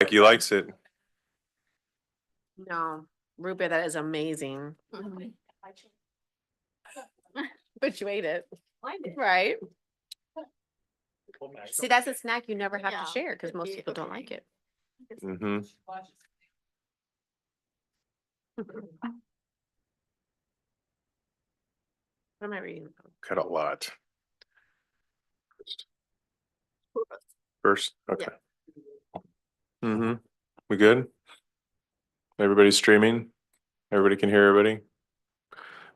Like he likes it. No, root beer, that is amazing. But you ate it. Right. See, that's a snack you never have to share because most people don't like it. Mm-hmm. What am I reading? Cut a lot. First, okay. Mm-hmm. We good? Everybody's streaming? Everybody can hear everybody?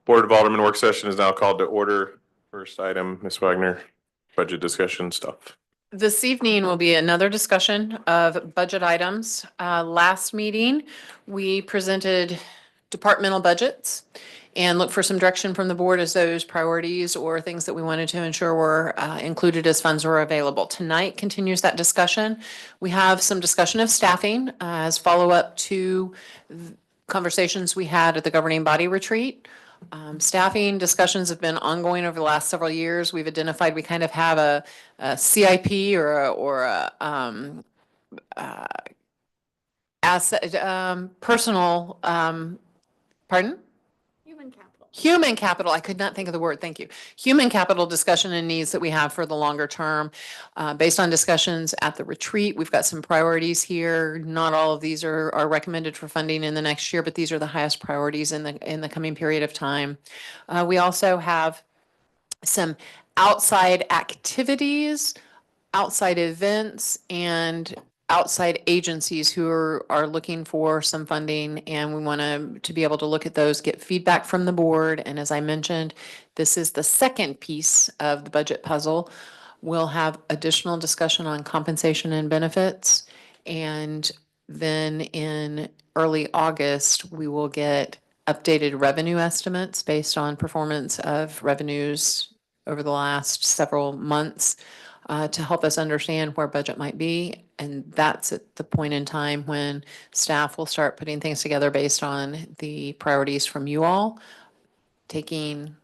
Board of Aldermen work session is now called to order. First item, Ms. Wagner, budget discussion stuff. This evening will be another discussion of budget items. Last meeting, we presented departmental budgets and looked for some direction from the board as those priorities or things that we wanted to ensure were included as funds were available. Tonight continues that discussion. We have some discussion of staffing as follow-up to conversations we had at the governing body retreat. Staffing discussions have been ongoing over the last several years. We've identified we kind of have a CIP or a asset personal pardon? Human capital. I could not think of the word. Thank you. Human capital discussion and needs that we have for the longer term. Based on discussions at the retreat, we've got some priorities here. Not all of these are recommended for funding in the next year, but these are the highest priorities in the coming period of time. We also have some outside activities, outside events, and outside agencies who are looking for some funding, and we want to be able to look at those, get feedback from the board. And as I mentioned, this is the second piece of the budget puzzle. We'll have additional discussion on compensation and benefits. And then in early August, we will get updated revenue estimates based on performance of revenues over the last several months to help us understand where budget might be. And that's at the point in time when staff will start putting things together based on the priorities from you all, taking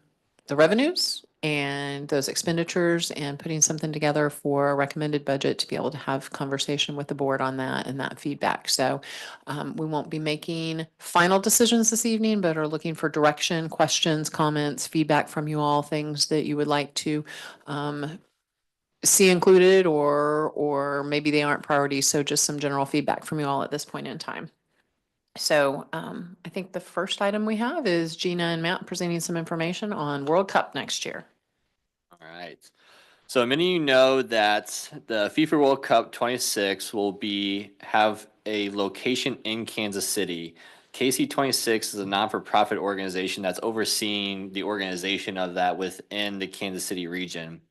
the revenues and those expenditures and putting something together for a recommended budget to be able to have conversation with the board on that and that feedback. So we won't be making final decisions this evening, but are looking for direction, questions, comments, feedback from you all, things that you would like to see included, or maybe they aren't priorities. So just some general feedback from you all at this point in time. So I think the first item we have is Gina and Matt presenting some information on World Cup next year. All right. So many of you know that the FIFA World Cup 26 will have a location in Kansas City. KC26 is a non-for-profit organization that's overseeing the organization of that within the Kansas City region.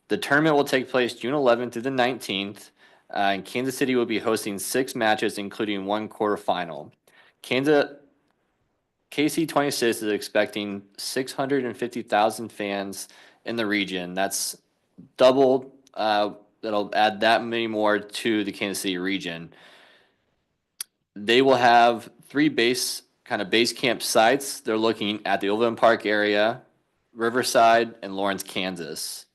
The tournament will take place June 11th through the 19th. And Kansas City will be hosting 6 matches, including 1 quarterfinal. KC26 is expecting 650,000 fans in the region. That's double. That'll add that many more to the Kansas City region. They will have 3 base camp sites. They're looking at the Overland Park area, Riverside, and Lawrence, Kansas.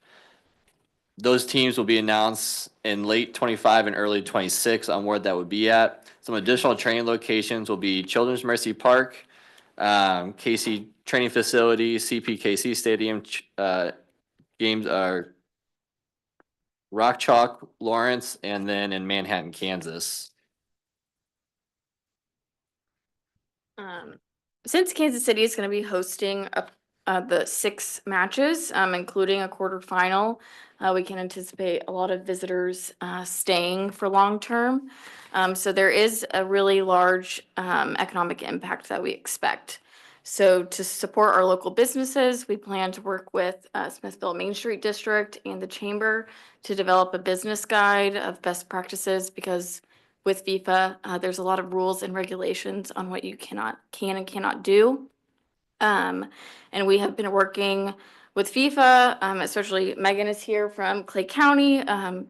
Those teams will be announced in late 25 and early 26 on where that would be at. Some additional training locations will be Children's Mercy Park, KC Training Facility, CPKC Stadium, games are Rock Chalk, Lawrence, and then in Manhattan, Kansas. Since Kansas City is going to be hosting the 6 matches, including a quarterfinal, we can anticipate a lot of visitors staying for long term. So there is a really large economic impact that we expect. So to support our local businesses, we plan to work with Smithville Main Street District and the Chamber to develop a business guide of best practices, because with FIFA, there's a lot of rules and regulations on what you can and cannot do. And we have been working with FIFA, especially Megan is here from Clay County,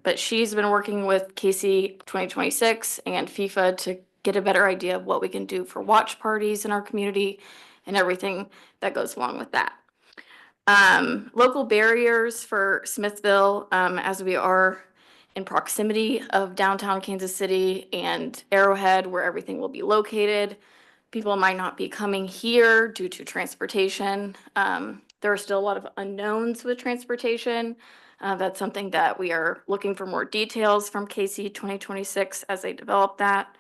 but she's been working with KC 2026 and FIFA to get a better idea of what we can do for watch parties in our community and everything that goes along with that. Local barriers for Smithville, as we are in proximity of downtown Kansas City and Arrowhead, where everything will be located. People might not be coming here due to transportation. There are still a lot of unknowns with transportation. That's something that we are looking for more details from KC 2026 as they develop that.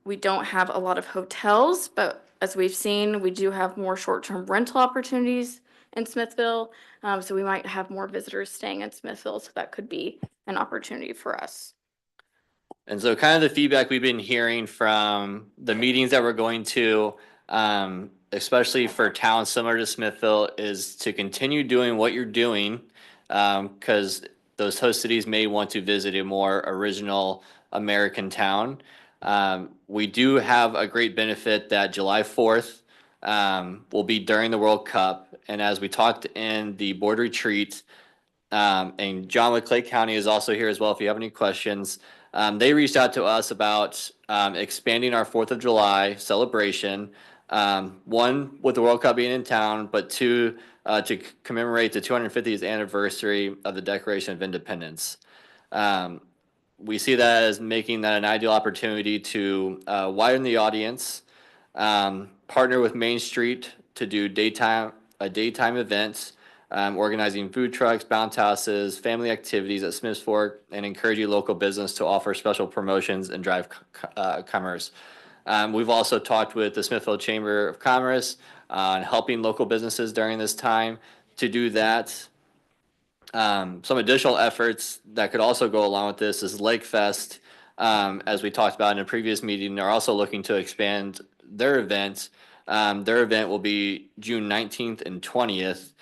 We don't have a lot of hotels, but as we've seen, we do have more short-term rental opportunities in Smithville. So we might have more visitors staying in Smithville, so that could be an opportunity for us. And so kind of the feedback we've been hearing from the meetings that we're going to, especially for towns similar to Smithville, is to continue doing what you're doing. Because those host cities may want to visit a more original American town. We do have a great benefit that July 4th will be during the World Cup. And as we talked in the board retreat, and John with Clay County is also here as well if you have any questions. They reached out to us about expanding our 4th of July celebration. One, with the World Cup being in town, but two, to commemorate the 250th anniversary of the Declaration of Independence. We see that as making that an ideal opportunity to widen the audience, partner with Main Street to do daytime events, organizing food trucks, bounce houses, family activities at Smiths Fork, and encouraging local business to offer special promotions and drive commerce. We've also talked with the Smithville Chamber of Commerce on helping local businesses during this time to do that. Some additional efforts that could also go along with this is Lake Fest, as we talked about in a previous meeting, they're also looking to expand their event. Their event will be June 19th and 20th.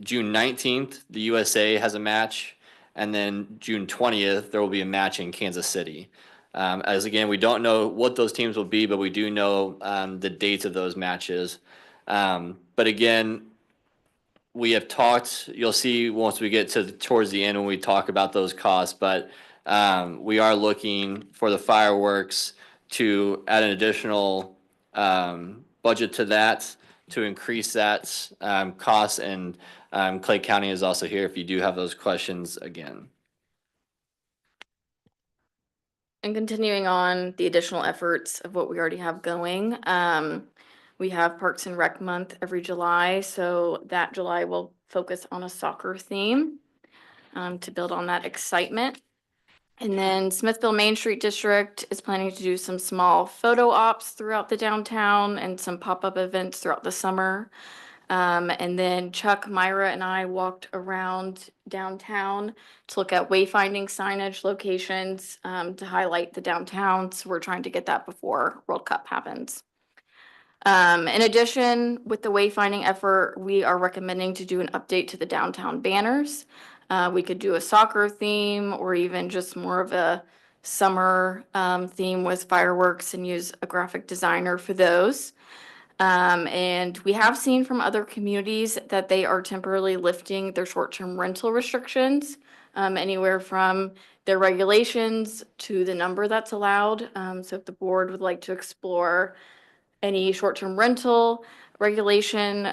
June 19th, the USA has a match, and then June 20th, there will be a match in Kansas City. As again, we don't know what those teams will be, but we do know the dates of those matches. But again, we have talked, you'll see once we get towards the end when we talk about those costs, but we are looking for the fireworks to add an additional budget to that, to increase that cost, and Clay County is also here if you do have those questions again. And continuing on the additional efforts of what we already have going, we have Parks and Rec Month every July, so that July will focus on a soccer theme to build on that excitement. And then Smithville Main Street District is planning to do some small photo ops throughout the downtown and some pop-up events throughout the summer. And then Chuck, Myra, and I walked around downtown to look at wayfinding signage locations to highlight the downtown. So we're trying to get that before World Cup happens. In addition, with the wayfinding effort, we are recommending to do an update to the downtown banners. We could do a soccer theme or even just more of a summer theme with fireworks and use a graphic designer for those. And we have seen from other communities that they are temporarily lifting their short-term rental restrictions, anywhere from their regulations to the number that's allowed. So if the board would like to explore any short-term rental regulation,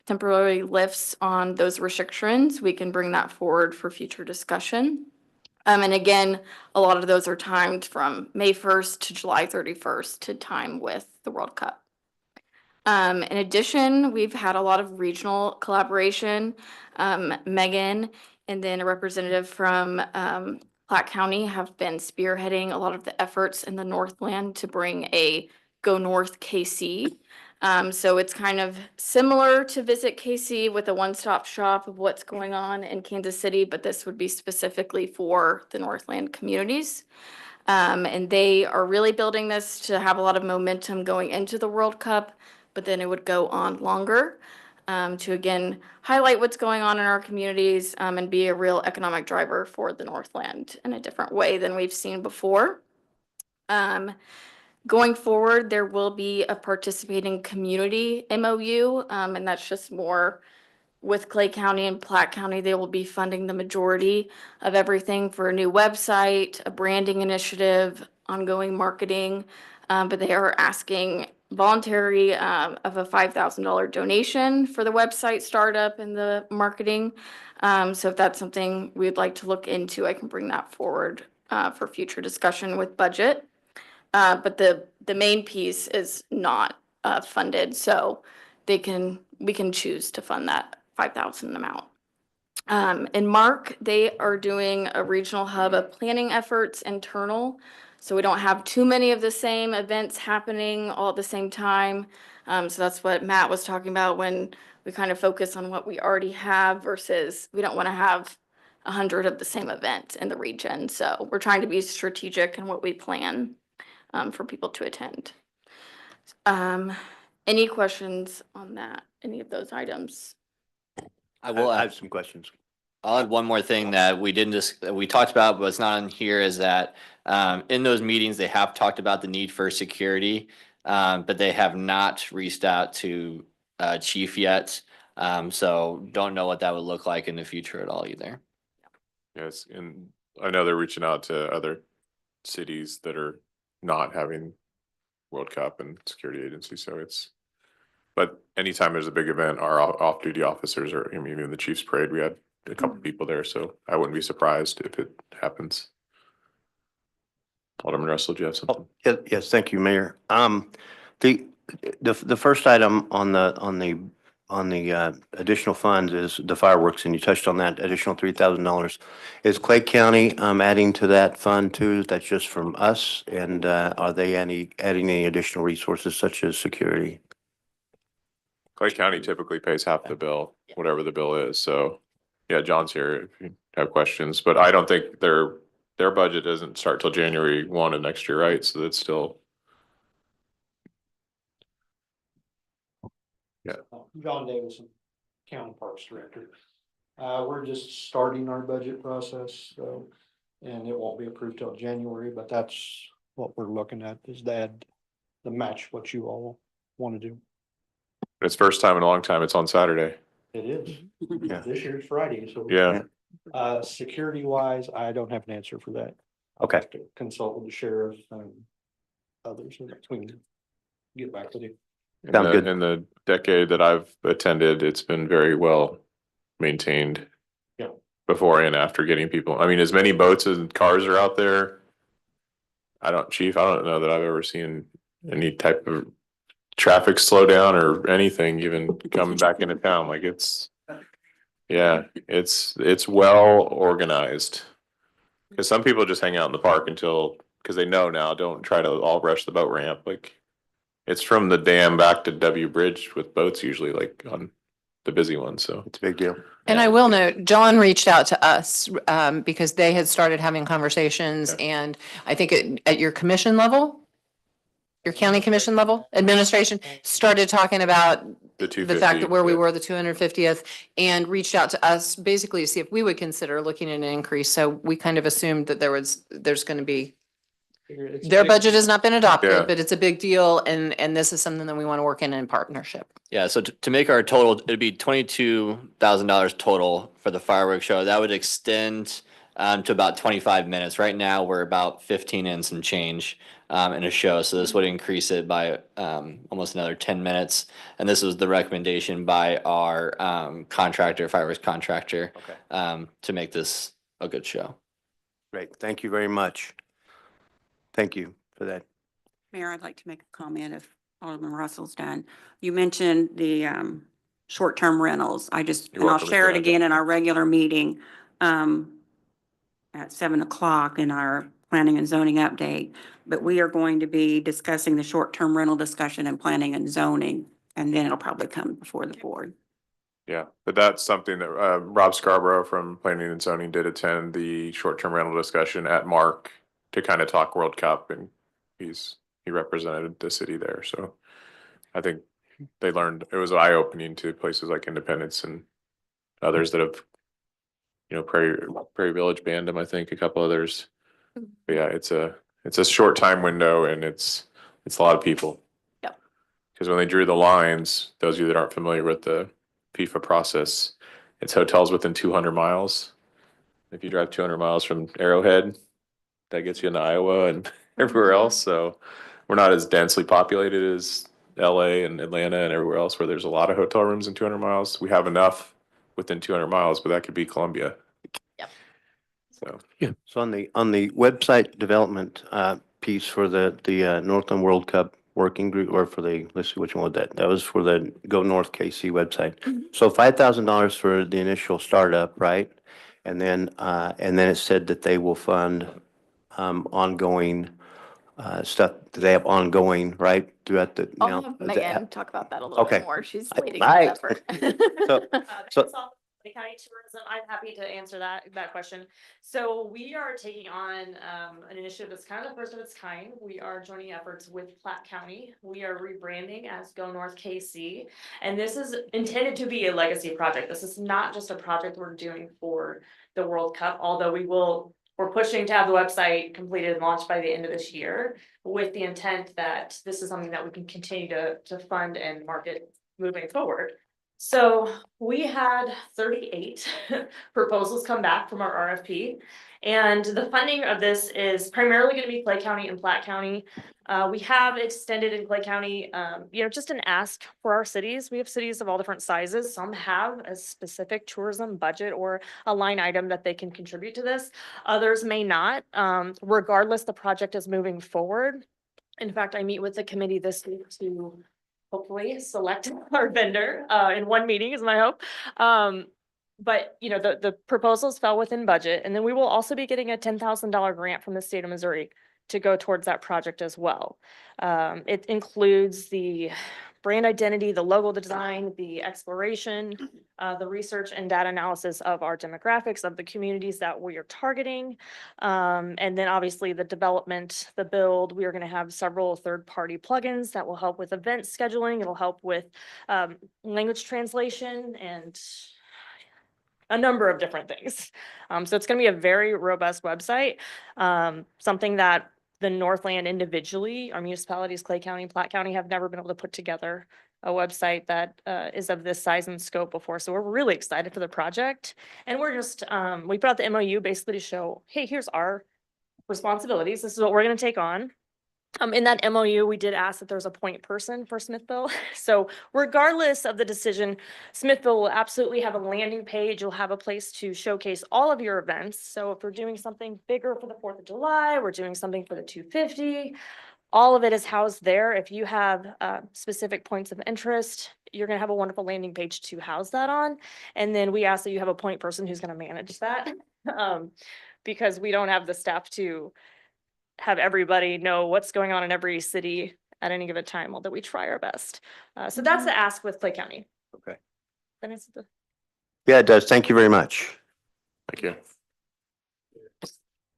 temporary lifts on those restrictions, we can bring that forward for future discussion. And again, a lot of those are timed from May 1st to July 31st to time with the World Cup. In addition, we've had a lot of regional collaboration. Megan and then a representative from Platte County have been spearheading a lot of the efforts in the Northland to bring a Go North KC. So it's kind of similar to Visit KC with a one-stop shop of what's going on in Kansas City, but this would be specifically for the Northland communities. And they are really building this to have a lot of momentum going into the World Cup, but then it would go on longer to again highlight what's going on in our communities and be a real economic driver for the Northland in a different way than we've seen before. Going forward, there will be a participating community MOU, and that's just more with Clay County and Platte County. They will be funding the majority of everything for a new website, a branding initiative, ongoing marketing, but they are asking voluntary of a $5,000 donation for the website startup and the marketing. So if that's something we'd like to look into, I can bring that forward for future discussion with budget. But the main piece is not funded, so we can choose to fund that 5,000 amount. In Mark, they are doing a regional hub of planning efforts internal. So we don't have too many of the same events happening all at the same time. So that's what Matt was talking about when we kind of focus on what we already have versus we don't want to have 100 of the same event in the region. So we're trying to be strategic in what we plan for people to attend. Any questions on that, any of those items? I will I add, have some questions. I'll add one more thing that we didn't just, we talked about, but it's not on here, is that in those meetings, they have talked about the need for security, but they have not reached out to chief yet. So don't know what that would look like in the future at all either. Yes, and I know they're reaching out to other cities that are not having World Cup and security agencies, so it's. But anytime there's a big event, our off-duty officers are, I mean, even the Chiefs Parade, we had a couple people there, so I wouldn't be surprised if it happens. Alderman Russell, do you have something? Yes, thank you, Mayor. The first item on the additional funds is the fireworks, and you touched on that additional $3,000. Is Clay County adding to that fund too? That's just from us, and are they adding any additional resources such as security? Clay County typically pays half the bill, whatever the bill is, so, yeah, John's here if you have questions, but I don't think their budget doesn't start till January 1 of next year, right? So that's still. John Davison, County Parks Director. We're just starting our budget process, so, and it won't be approved till January, but that's what we're looking at, is that the match what you all want to do. It's first time in a long time it's on Saturday. It is. Yeah. This year's Friday, so. Yeah, Security wise, I don't have an answer for that. Okay. I'll have to consult with the sheriff and others in between. Get back with you. Sounds good. in the decade that I've attended, it's been very well maintained. Yeah. Before and after getting people, I mean, as many boats and cars are out there. Chief, I don't know that I've ever seen any type of traffic slow down or anything, even coming back into town, like it's. Yeah, it's well organized. Cause some people just hang out in the park cause they know now, don't try to all rush the boat ramp, like. It's from the dam back to W Bridge with boats usually, like on the busy ones, so. It's a big deal. And I will note, John reached out to us because they had started having conversations, Yeah. and I think at your commission level, your county commission level, administration, started talking about The the fact that 250, where we yeah. were, the 250th, and reached out to us basically to see if we would consider looking at an increase. So we kind of assumed that there's going to be, their budget has not been Yeah. adopted, but it's a big deal, and this is something that we want to work in partnership. Yeah, so to make our total, it'd be $22,000 total for the fireworks show. That would extend to about 25 minutes. Right now, we're about 15 in some change in a show. So this would increase it by almost another 10 minutes. And this was the recommendation by our fireworks contractor, to make this a good show. Great. Thank you very much. Thank you for that. Mayor, I'd like to make a comment if Alderman Russell's done. You mentioned the short-term rentals. You're and I'll welcome to share it add again that. in our regular meeting at 7 o'clock in our planning and zoning update. But we are going to be discussing the short-term rental discussion and planning and zoning, and then it'll probably come before the board. Yeah, but that's something that Rob Scarborough from Planning and Zoning did attend the short-term rental discussion at Mark to kind of talk World Cup, and he represented the city there, so I think they learned, it was eye-opening to places like Independence and others that have, Prairie Village Bandom, I think, a couple others. But yeah, it's a short time window, and it's a lot of people. Yep. Because when they drew the lines, those of you that aren't familiar with the FIFA process, it's hotels within 200 miles. If you drive 200 miles from Arrowhead, that gets you into Iowa and everywhere else. So we're not as densely populated as LA and Atlanta and everywhere else where there's a lot of hotel rooms in 200 miles. We have enough within 200 miles, but that could be Columbia. Yep. So, So on the website development piece for the Northland World Cup working group, or for the, let's see, which one was that? That was for the Go North KC website. So $5,000 for the initial startup, right? And then it said that they will fund ongoing stuff that they have ongoing, right, throughout the. I'll now, have the- Megan talk about that a little Okay. bit more. She's I- leading I- that effort. So, so Based off the county tourism, I'm happy to answer that question. So we are taking on an initiative that's kind of the first of its kind. We are joining efforts with Platte County. We are rebranding as Go North KC. And this is intended to be a legacy project. This is not just a project we're doing for the World Cup, although we're pushing to have the website completed and launched by the end of this year, with the intent that this is something that we can continue to fund and market moving forward. So we had 38 proposals come back from our RFP. And the funding of this is primarily going to be Clay County and Platte County. We have extended in Clay County, just an ask for our cities. We have cities of all different sizes. Some have a specific tourism budget or a line item that they can contribute to this. Others may not. Regardless, the project is moving forward. In fact, I meet with the committee this week to hopefully select our vendor in one meeting is my hope. But the proposals fell within budget, and then we will also be getting a $10,000 grant from the state of Missouri to go towards that project as well. It includes the brand identity, the logo design, the exploration, the research and data analysis of our demographics of the communities that we are targeting. And then obviously the development, the build, we are going to have several third-party plugins that will help with event scheduling. It'll help with language translation and a number of different things. So it's going to be a very robust website, something that the Northland individually, our municipalities, Clay County and Platte County, have never been able to put together a website that is of this size and scope before. So we're really excited for the project. And we're just, we put out the MOU basically to show, hey, here's our responsibilities. This is what we're going to take on. In that MOU, we did ask that there's a point person for Smithville. So regardless of the decision, Smithville will absolutely have a landing page. You'll have a place to showcase all of your events. So if we're doing something bigger for the 4th of July, we're doing something for the 250, all of it is housed there. If you have specific points of interest, you're going to have a wonderful landing page to house that on. And then we ask that you have a point person who's going to manage that because we don't have the staff to have everybody know what's going on in every city at any given time, although we try our best. So that's the ask with Clay County. Okay. That is the. Yeah, it does. Thank you very much. thank you.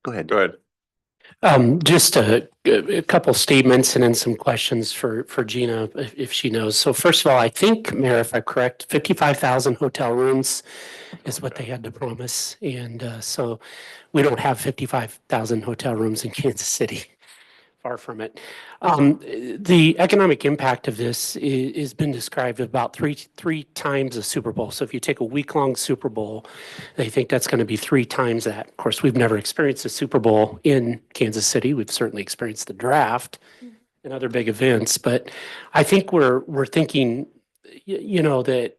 Go ahead. Go ahead. Just a couple statements and then some questions for Gina, if she knows. So first of all, I think, Mayor, if I'm correct, 55,000 hotel rooms is what they had to promise. And so we don't have 55,000 hotel rooms in Kansas City. Far from it. The economic impact of this has been described about three times the Super Bowl. So if you take a week-long Super Bowl, they think that's going to be 3 times that. Of course, we've never experienced a Super Bowl in Kansas City. We've certainly experienced the draft and other big events, but I think we're thinking, that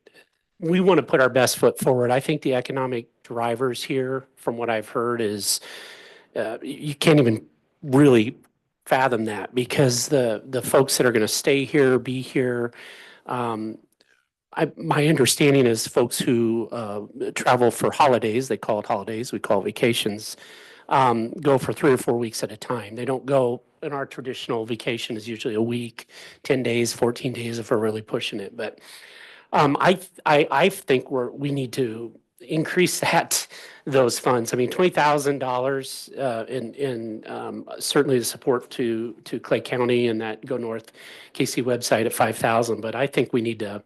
we want to put our best foot forward. I think the economic drivers here, from what I've heard, is you can't even really fathom that because the folks that are going to stay here, be here, my understanding is folks who travel for holidays, they call it holidays, we call it vacations, go for 3 or 4 weeks at a time. They don't go, in our traditional vacation is usually a week, 10 days, 14 days if we're really pushing it. But I think we need to increase those funds. I mean, $20,000 in certainly the support to Clay County and that Go North KC website at 5,000. But I think we need to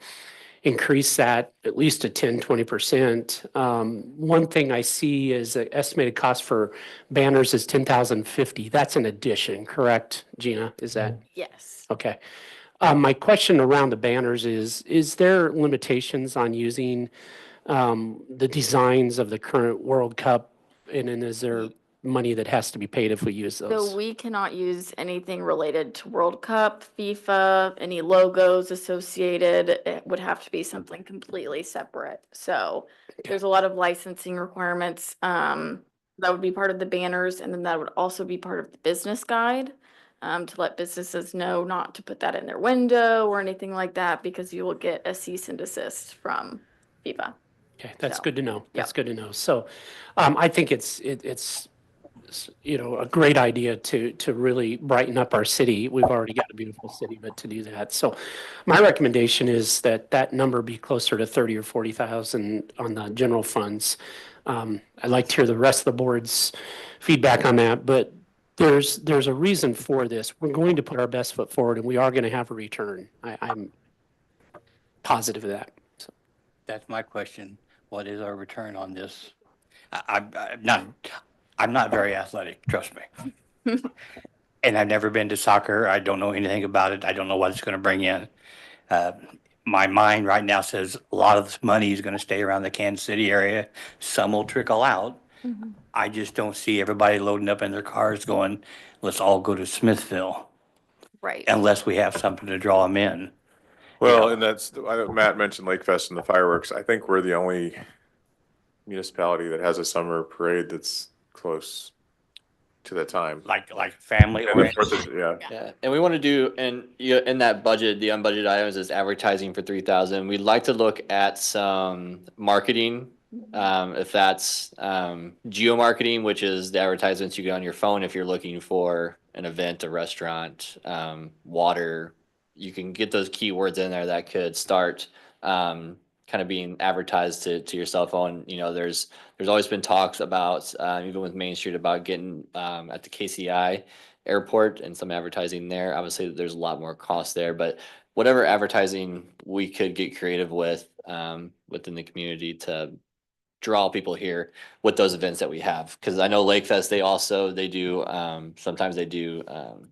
increase that at least to 10-20%. One thing I see is the estimated cost for banners is $10,050. That's an addition, correct, Gina? Is that? Yes. Okay. My question around the banners is there limitations on using the designs of the current World Cup? And then is there money that has to be paid if we use So those? we cannot use anything related to World Cup, FIFA, any logos associated. It would have to be something completely separate. So there's a lot of licensing requirements. That would be part of the banners, and then that would also be part of the business guide. To let businesses know not to put that in their window or anything like that, because you will get a cease and desist from FIFA. Okay, that's So, good to know. That's yeah. good to know. So, I think it's, you know, a great idea to really brighten up our city. We've already got a beautiful city, but to do that. So my recommendation is that that number be closer to 30 or 40,000 on the general funds. I'd like to hear the rest of the board's feedback on that, but there's a reason for this. We're going to put our best foot forward and we are going to have a return. I'm positive of that. So. That's my question. What is our return on this? I'm not very athletic, trust me. And I've never been to soccer. I don't know anything about it. I don't know what it's going to bring in. Uh, My mind right now says a lot of this money is going to stay around the Kansas City area. Some will trickle out. I just don't see everybody loading up in their cars going, let's all go to Smithville, Right. unless we have something to draw them in. Well, know. and that's, I know Matt mentioned Lake Fest and the fireworks. I think we're the only municipality that has a summer parade that's close to that time. Like family And the oriented. 4th of, yeah. Yeah, and we want to do, and in that budget, the unbudgeted items is advertising for 3,000. We'd like to look at some marketing. If that's geo-marketing, which is the advertisements you get on your phone if you're looking for an event, a restaurant, water. You can get those keywords in there that could start kind of being advertised to your cell phone. You know, there's always been talks about even with Main Street about getting at the KCI airport and some advertising there. Obviously, there's a lot more cost there, but whatever advertising we could get creative with within the community to draw people here with those events that we have. Because I know Lake Fest, they do sometimes they do um,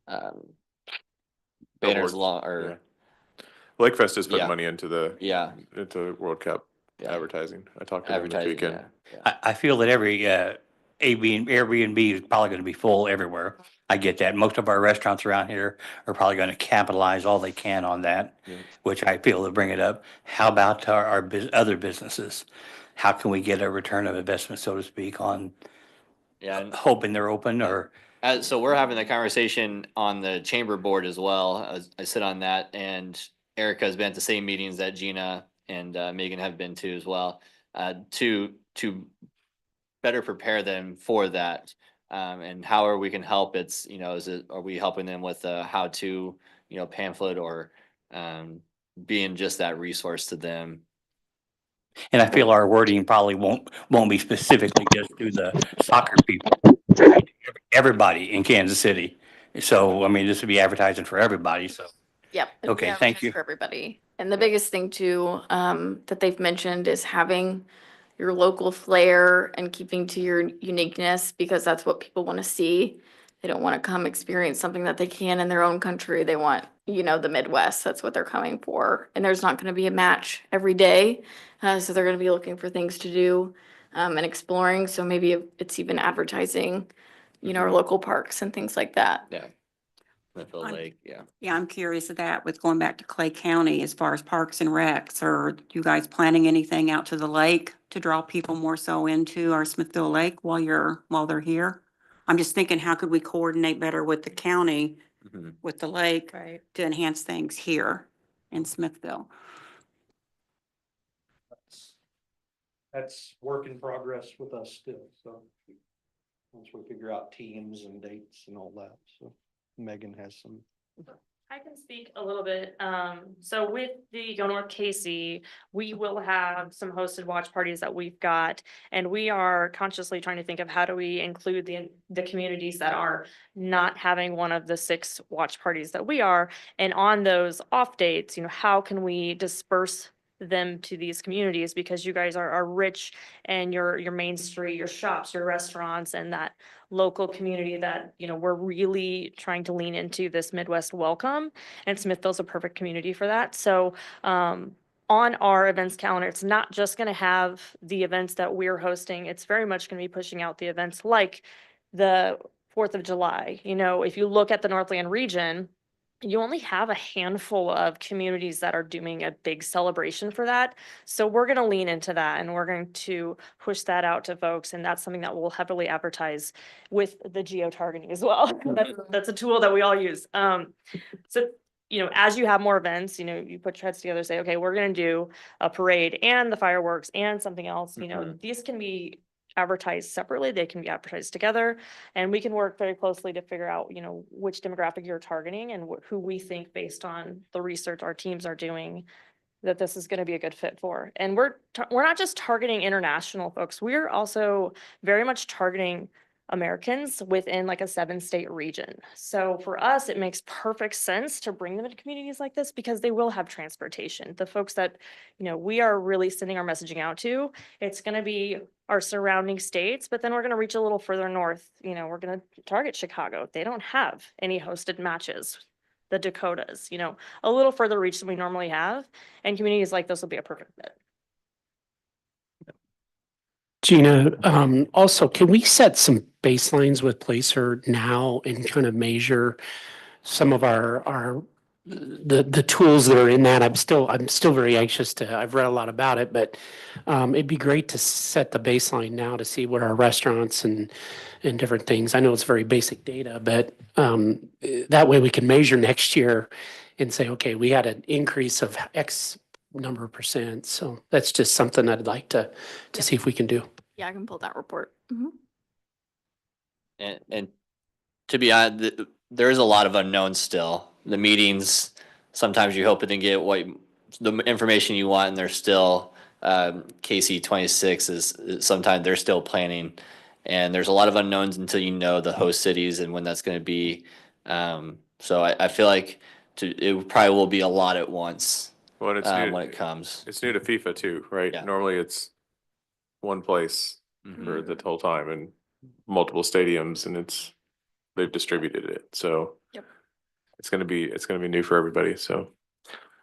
banners Billboards, along yeah. or Lake Fest is putting Yeah. money into yeah, into World Cup yeah, advertising. I talked to them this advertising. weekend. Yeah. I feel that every Airbnb is probably going to be full everywhere. I get that. Most of our restaurants around here are probably going to capitalize all they can on that, Yeah. which I feel to bring it up. How about our other businesses? How can we get a return of investment, so to speak, on Yeah, and hoping they're open or? so we're having that conversation on the chamber board as well. I sit on that, and Erica has been at the same meetings that Gina and Megan have been to as well, to better prepare them for that. And however we can help, it's, you know, are we helping them with a how to, you know, pamphlet or being just that resource to them. And I feel our wording probably won't be specifically just to the soccer people. Everybody in Kansas City. So, I mean, this would be advertising for everybody, so. Yep. it'll be Okay, thank advertised you. For everybody. And the biggest thing too, that they've mentioned is having your local flair and keeping to your uniqueness, because that's what people want to see. They don't want to come experience something that they can in their own country. They want, you know, the Midwest. That's what they're coming for. And there's not going to be a match every day. So they're going to be looking for things to do, and exploring. So maybe it's even advertising, you know, our local parks and things like that. Yeah. Smithfield I'm- Lake, yeah. Yeah, I'm curious of that with going back to Clay County as far as parks and recs. Are you guys planning anything out to the lake to draw people more so into our Smithfield Lake while they're here? I'm just thinking, how could we coordinate better with the county, Mhm. with the lake Right. to enhance things here in Smithville? That's work in progress with us still, so. Once we figure out teams and dates and all that, so Megan has some. I can speak a little bit. So with the Go North Casey, we will have some hosted watch parties that we've got. And we are consciously trying to think of how do we include the communities that are not having one of the 6 watch parties that we are. And on those off dates, you know, how can we disperse them to these communities, because you guys are rich and your Main Street, your shops, your restaurants, and that local community that, you know, we're really trying to lean into this Midwest welcome, and Smithville's a perfect community for that. So on our events calendar, it's not just going to have the events that we're hosting. It's very much going to be pushing out the events like the 4th of July. You know, if you look at the Northland region, you only have a handful of communities that are doing a big celebration for that. So we're going to lean into that and we're going to push that out to folks. And that's something that we'll heavily advertise with the geo-targeting as well. That's a tool that we all use. So, you know, as you have more events, you know, you put your heads together, say, okay, we're going to do a parade and the fireworks and something else, you know, these can be advertised separately. They can be advertised together, and we can work very closely to figure out, you know, which demographic you're targeting and who we think based on the research our teams are doing that this is going to be a good fit for. And we're not just targeting international folks. We're also very much targeting Americans within like a 7-state region. So for us, it makes perfect sense to bring them into communities like this because they will have transportation. The folks that, you know, we are really sending our messaging out to, it's going to be our surrounding states, but then we're going to reach a little further north. You know, we're going to target Chicago. They don't have any hosted matches. The Dakotas, you know, a little further reach than we normally have. And communities like this will be a perfect fit. Gina, also, can we set some baselines with Placer now and kind of measure some of the tools that are in that? I'm still very anxious I've read a lot about it, but it'd be great to set the baseline now to see what our restaurants and different things. I know it's very basic data, but that way we can measure next year and say, okay, we had an increase of X number of percent. So that's just something I'd like to see if we can do. Yeah, I can pull that report. And to be honest, there is a lot of unknowns still. The meetings, sometimes you hope to get the information you want, and they're still KC 26 is sometimes they're still planning, and there's a lot of unknowns until you know the host cities and when that's going to be. So I feel like it probably will be a lot at once Well, it's new, when it comes. it's new to FIFA too, right? Yeah. Normally it's one place for the whole time and multiple stadiums, and they've distributed it. So Yep. it's gonna be new for everybody. So,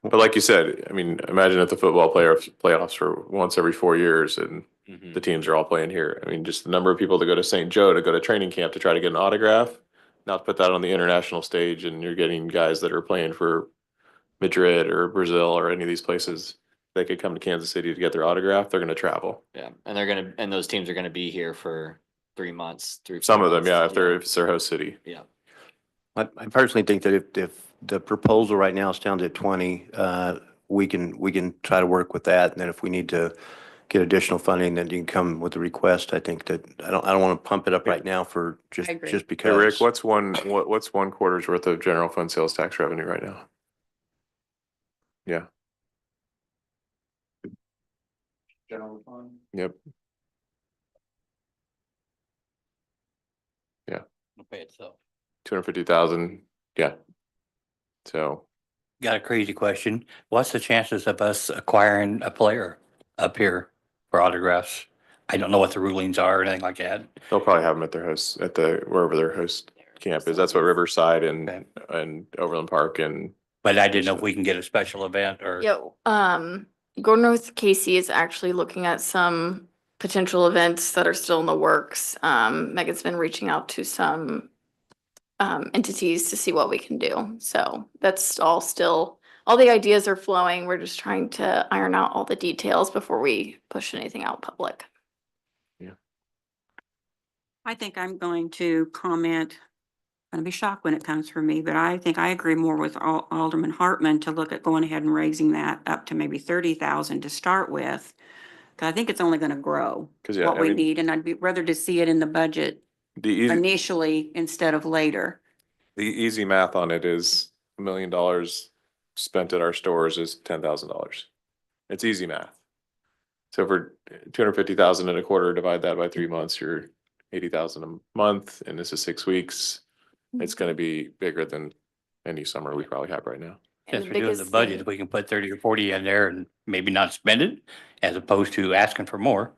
but like you said, I mean, imagine if the football playoffs for once every 4 years and the teams are all playing here. I mean, just the number of people that go to St. Joe to go to training camp to try to get an autograph, not to put that on the international stage, and you're getting guys that are playing for Madrid or Brazil or any of these places. They could come to Kansas City to get their autograph. They're going to travel. Yeah, and those teams are gonna be here for 3 months. Some of them, yeah, if it's their host city. Yeah. I personally think that if the proposal right now stands at 20, we can try to work with that. And then if we need to get additional funding, then you can come with a request. I think that I don't want to pump it up right now for just I agree. just Hey, because. Rick, what's one quarter's worth of general fund sales tax revenue right now? Yeah. General fund. Yep. It'll pay itself. 250,000. Yeah. So Got a crazy question. What's the chances of us acquiring a player up here for autographs? I don't know what the rulings are or anything like that. they'll probably have them at their host wherever their host camp is. That's what Riverside Okay. and Overland Park and But I didn't know if we can get a special event or. Yeah, Gordon North Casey is actually looking at some potential events that are still in the works. Megan's been reaching out to some entities to see what we can do. So that's all the ideas are flowing. We're just trying to iron out all the details before we push anything out public. I think I'm going to comment, going to be shocked when it comes from me, but I think I agree more with Alderman Hartman to look at going ahead and raising that up to maybe 30,000 to start with. Cause I think it's only going to grow because what we need, and I'd be rather to see it in the budget the initially instead of later. easy math on it is $1 million spent at our stores is $10,000. It's easy math. So for 250,000 in a quarter, divide that by 3 months, you're 80,000 a month, and this is 6 weeks. It's going to be bigger than any summer we probably have right now. And Since the we're doing the biggest budget, thing- we can put 30 or 40 in there and maybe not spend it as opposed to asking for more.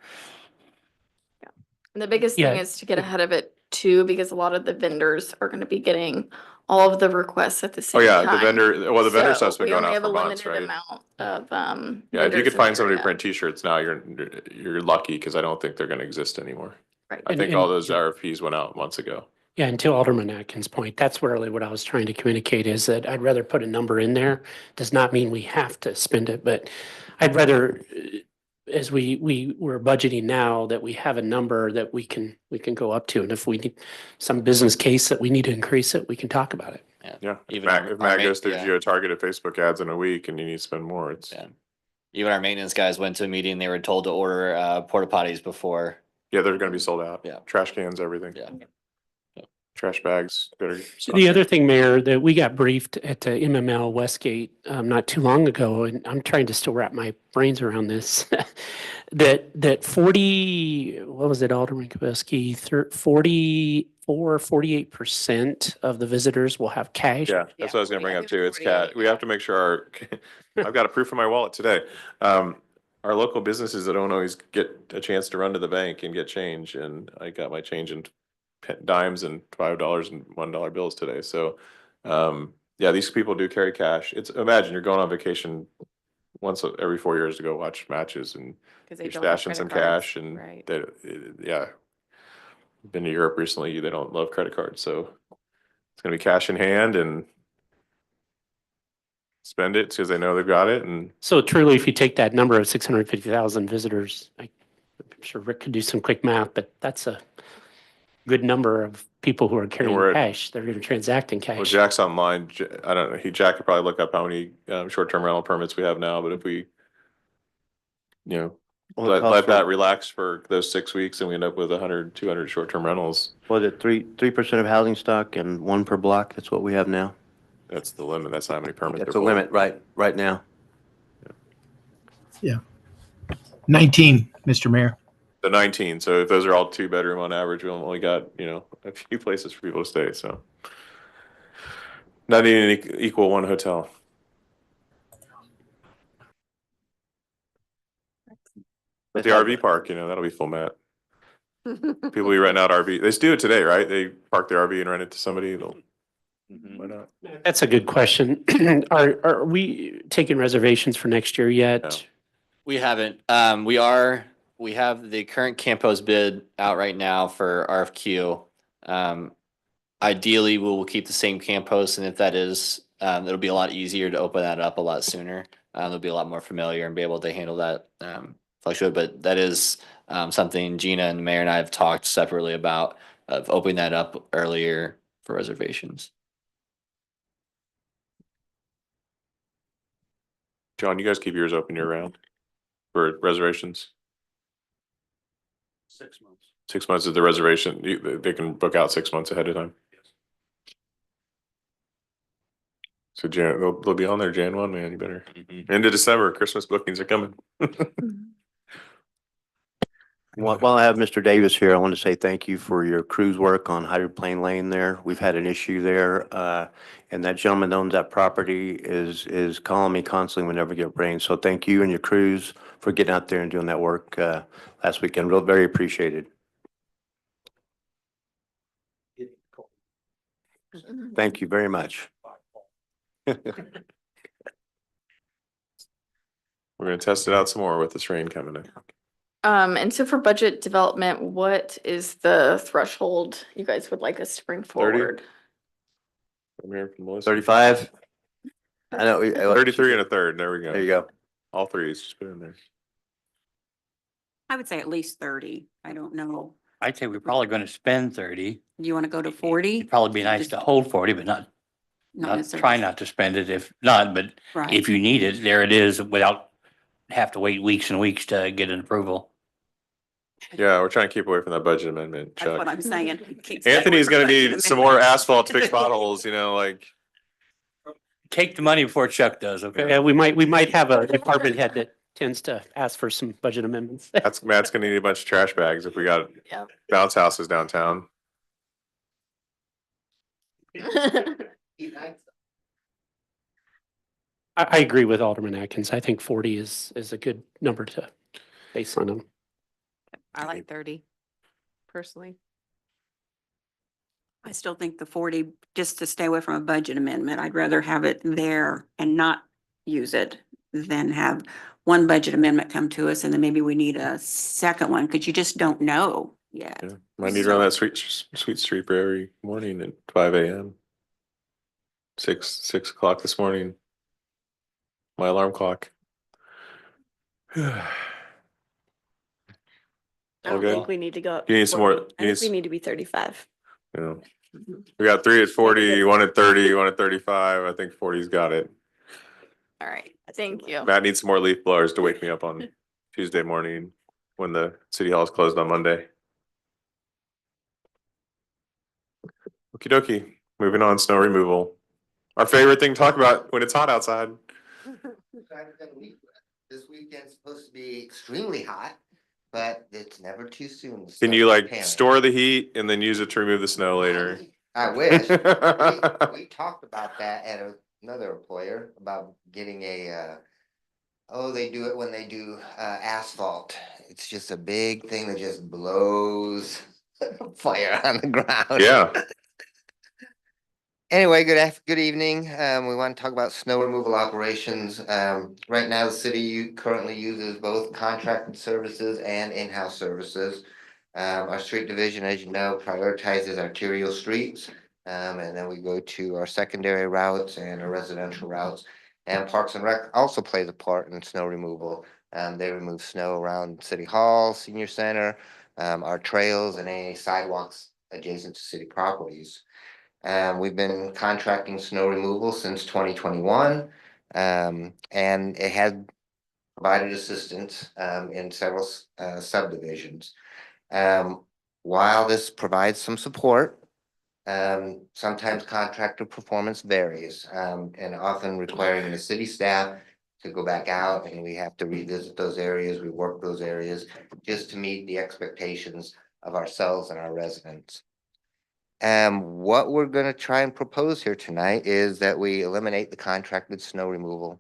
And the biggest Yeah. thing is to get ahead of it too, because a lot of the vendors are gonna be getting all of the requests at the Oh, same yeah, time. the vendor So stuff's been we going only out have for a months, limited right? amount of, Yeah, if you vendors could in find the somebody to area. print t-shirts now, you're lucky, because I don't think they're gonna exist anymore. Right. I And- think and- all those RFPs went out months ago. Yeah, and to Alderman Atkins' point, that's really what I was trying to communicate is that I'd rather put a number in there. Does not mean we have to spend it, but I'd rather, as we're budgeting now, that we have a number that we can go up to. And if we need some business case that we need to increase it, we can talk about it. Yeah, if Even Matt, our- if our Matt ma- goes through yeah. geo-targeted Facebook ads in a week and you need to spend more, it's, Yeah. Even our maintenance guys went to a meeting, they were told to order porta potties before. yeah, they're gonna be sold out. Yeah. Trash cans, everything. Yeah. Trash bags, better. stock The it. other thing, Mayor, that we got briefed at the MML Westgate not too long ago, and I'm trying to still wrap my brains around this, that 40, what was it, Alderman Kubowski, 48% of the visitors will have cash. Yeah, that's what I was gonna bring up too. It's 48, cat. We have to make sure our, I've got a proof in my wallet today. Our local businesses that don't always get a chance to run to the bank and get change, and I got my change in dimes and $5 and $1 bills today. So, yeah, these people do carry cash. It's, imagine you're going on vacation once every 4 years to go watch matches, and 'Cause they you're don't have stashing some credit cards, cash, and right. they, yeah. Been to Europe recently, they don't love credit cards, so it's gonna be cash in hand and spend it because they know they've got it, and So truly, if you take that number of 650,000 visitors, I'm sure Rick could do some quick math, but that's a good number of people who are we're carrying at- cash. They're going to transact in well, cash. Jack's online. I don't know, Jack could probably look up how many short-term rental permits we have now, but if we, you know, Well, it let costs that for- relax for those 6 weeks and we end up with 100, 200 short-term rentals, Was it 3% of housing stock and one per block? That's what we have now. that's the limit. That's how many permits. That's they're the limit, pulling. right now. 19, Mr. Mayor. The 19. So if those are all 2-bedroom on average, we only got, a few places for people to stay, so. Not even equal one hotel. But the RV park, that'll be full, Matt. People be renting out RV. They just do it today, right? They park their RV and rent it to somebody. Why not? That's a good question. Are we taking reservations for next year yet? No. We haven't. We have the current Campos bid out right now for RFQ. Ideally, we will keep the same Campos, and if that is, it'll be a lot easier to open that up a lot sooner. They'll be a lot more familiar and be able to handle that fluctuate. But that is something Gina and the mayor and I have talked separately about, of opening that up earlier for reservations. John, you guys keep yours open year round for reservations? 6 months. 6 months is the reservation. They can book out 6 months ahead of time. So they'll be on there Jan 1, man. You better. Into December, Christmas bookings are coming. While I have Mr. Davis here, I want to say thank you for your cruise work on Hydroplane Lane there. We've had an issue there. And that gentleman that owns that property is calling me constantly whenever we get rain. So thank you and your crews for getting out there and doing that work last weekend. Very appreciated. Thank you very much. We're gonna test it out some more with this rain coming in. And so for budget development, what is the threshold you guys would like us to bring 30? forward? I'm hearing from Melissa. 35? I know. 33 and a third. There we go. There you go. All threes, just put it in there. I would say at least 30. I don't know. I'd say we're probably going to spend 30. Do you want to go to 40? It'd probably be nice to hold 40, but not necessarily. try not to spend it if not, but Right. if you need it, there it is without have to wait weeks and weeks to get an approval. Yeah, we're trying to keep away from that budget amendment, That's what Chuck. I'm saying. Keep staying Anthony's away gonna from need budget some more amendment. asphalt to fix potholes, like. Take the money before Chuck does, okay? Yeah, we might have a department head that tends to ask for some budget amendments. Matt's gonna need a bunch of trash bags if we got Yep. bounce houses downtown. I agree with Alderman Atkins. I think 40 is a good number to base on them. I like 30 personally. I still think the 40, just to stay away from a budget amendment, I'd rather have it there and not use it than have one budget amendment come to us and then maybe we need a second one, because you just don't know yet. Yeah, might need to run that sweet street every morning at 5 a.m. 6 o'clock this morning. My alarm clock. I don't Okay. think we need to go up. You need to some more- 40. I you think need we need to be 35. Yeah. We got 3 at 40, 1 at 30, 1 at 35. I think 40's got it. All right, thank you. Matt needs some more leaf blowers to wake me up on Tuesday morning when the city hall is closed on Monday. Okie dokie, moving on, snow removal. Our favorite thing to talk about when it's hot outside. This weekend's supposed to be extremely hot, but it's never too soon. to Can start you like preparing. store the heat and then use it to remove the snow later? I wish. We talked about that at another employer about getting they do it when they do asphalt. It's just a big thing that just blows fire on the ground. Yeah, Anyway, good evening. We want to talk about snow removal operations. Right now, the city currently uses both contracted services and in-house services. Our street division, as you know, prioritizes arterial streets. And then we go to our secondary routes and our residential routes. And Parks and Rec also plays a part in snow removal. They remove snow around City Hall, Senior Center, our trails and any sidewalks adjacent to city properties. We've been contracting snow removal since 2021. And it has provided assistance in several subdivisions. While this provides some support, sometimes contractor performance varies, and often requiring the city staff to go back out, and we have to revisit those areas, rework those areas just to meet the expectations of ourselves and our residents. What we're gonna try and propose here tonight is that we eliminate the contracted snow removal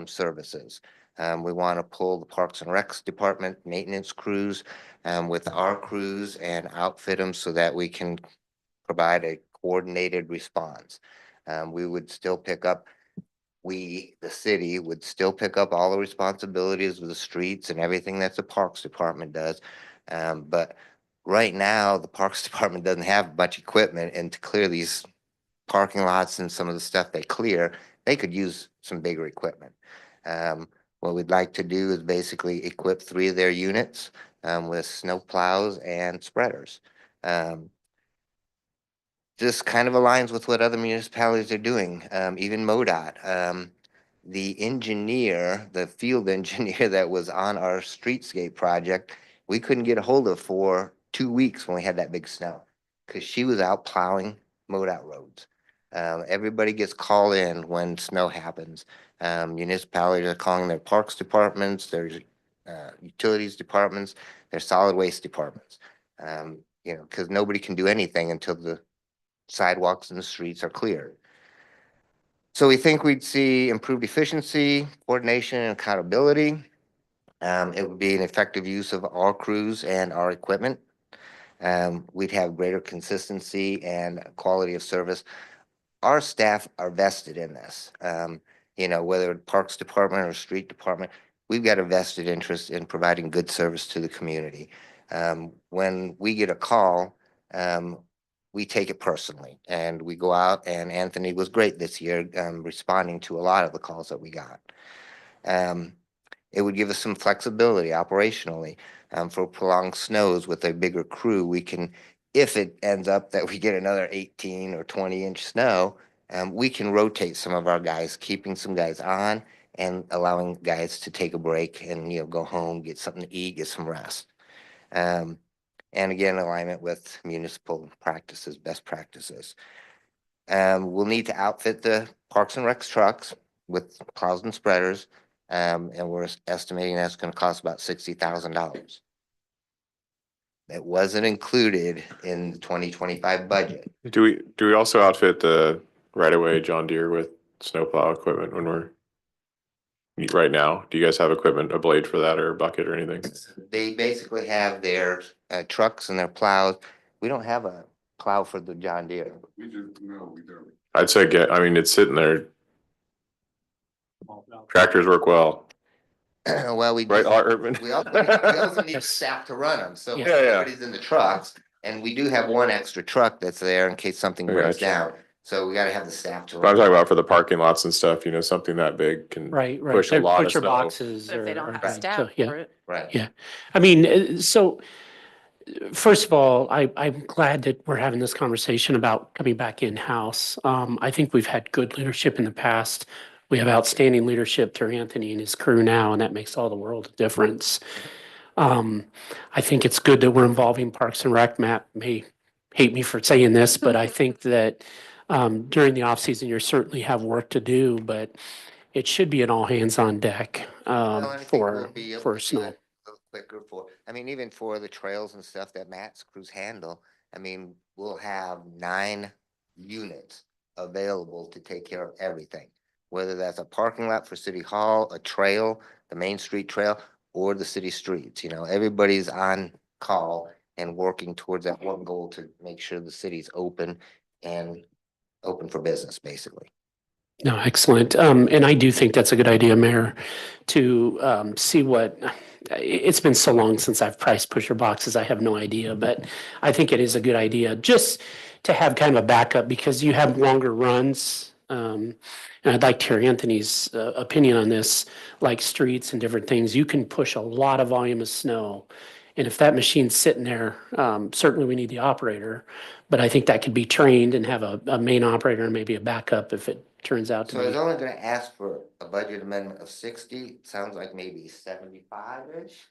services. We want to pull the Parks and Recs Department maintenance crews with our crews and outfit them so that we can provide a coordinated response. We would still pick up, the city would still pick up all the responsibilities of the streets and everything that the Parks Department does. But right now, the Parks Department doesn't have much equipment, and to clear these parking lots and some of the stuff they clear, they could use some bigger equipment. What we'd like to do is basically equip 3 of their units with snow plows and spreaders. This kind of aligns with what other municipalities are doing, even MoDOT. The engineer, the field engineer that was on our streetscape project, we couldn't get a hold of for 2 weeks when we had that big snow, because she was out plowing MoDOT roads. Everybody gets called in when snow happens. Municipalities are calling their parks departments, their utilities departments, their solid waste departments. Because nobody can do anything until the sidewalks and the streets are cleared. So we think we'd see improved efficiency, coordination, and accountability. It would be an effective use of our crews and our equipment. We'd have greater consistency and quality of service. Our staff are vested in this. Whether Parks Department or Street Department, we've got a vested interest in providing good service to the community. When we get a call, we take it personally, and we go out, and Anthony was great this year, responding to a lot of the calls that we got. It would give us some flexibility operationally, for prolonged snows with a bigger crew. We can, if it ends up that we get another 18 or 20-inch snow, we can rotate some of our guys, keeping some guys on and allowing guys to take a break and, go home, get something to eat, get some rest. And again, alignment with municipal practices, best practices. We'll need to outfit the Parks and Recs trucks with plows and spreaders. And we're estimating that's gonna cost about $60,000. That wasn't included in the 2025 budget. do we also outfit the right of way John Deere with snowplow equipment when we're right now? Do you guys have equipment, a blade for that or a bucket or anything? They basically have their trucks and their plows. We don't have a plow for the John Deere. We do, no, we don't. I'd say it's sitting there. Tractors work well, Well, we right, just, Alderman? we also need Yes. staff to run them, so Yeah. Yeah, yeah. everybody's in the trucks. And we do have one extra truck that's there in case something I breaks gotcha. down, so we gotta have the staff to But I'm run. talking about for the parking lots and stuff, something that big can Right, right. push a lot of Butcher snow. boxes But if they are don't have good. staff So, yeah. for it. Right. Yeah. I mean, so first of all, I'm glad that we're having this conversation about coming back in-house. I think we've had good leadership in the past. We have outstanding leadership through Anthony and his crew now, and that makes all the world of difference. I think it's good that we're involving Parks and Rec. Matt may hate me for saying this, but I think that during the off-season, you certainly have work to do, but it should be an all hands on deck Well, and I think we'll for be able for to do snow. it a little quicker even for the trails and stuff that Matt's crews handle. We'll have 9 units available to take care of everything. Whether that's a parking lot for City Hall, a trail, the Main Street Trail, or the city streets, everybody's on call and working towards that one goal to make sure the city's open and open for business, basically. No, excellent. And I do think that's a good idea, Mayor, to see it's been so long since I've priced pusher boxes. I have no idea, but I think it is a good idea just to have kind of a backup because you have longer runs. And I'd like to hear Anthony's opinion on this, like streets and different things. You can push a lot of volume of snow. And if that machine's sitting there, certainly we need the operator, but I think that could be trained and have a main operator and maybe a backup if it turns out to So I was be. only gonna ask for a budget amendment of 60. Sounds like maybe 75-ish.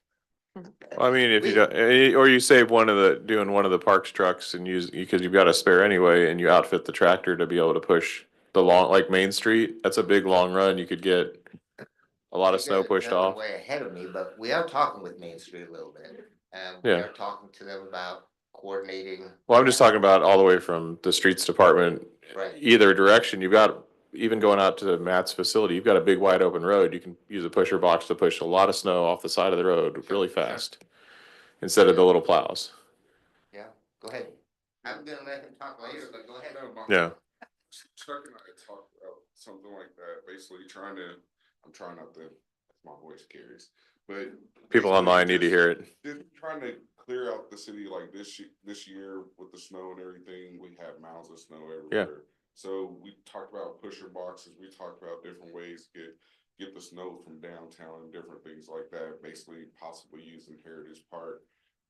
If you don't, or you save doing one of the parks trucks and because you've got a spare anyway, and you outfit the tractor to be able to push the long, like Main Street, that's a big long run, you could get a lot of You snow guys pushed jumping off. way ahead of me, but we are talking with Main Street a little bit. We Yeah. are talking to them about coordinating. Well, I'm just talking about all the way from the streets department, Right. either direction, you've got, even going out to Matt's facility, you've got a big wide open road, you can use a pusher box to push a lot of snow off the side of the road really fast. Instead of the little plows. Yeah, go ahead. I'm gonna let him talk later, but go ahead. Yeah. Chuck and I talked about something like that, basically I'm trying not to, my voice carries, but. People online need to hear it. Just trying to clear out the city like this year with the snow and everything, we have mounds of snow everywhere. So we talked about pusher boxes, we talked about different ways to get the snow from downtown and different things like that, basically possibly using Heritage Park,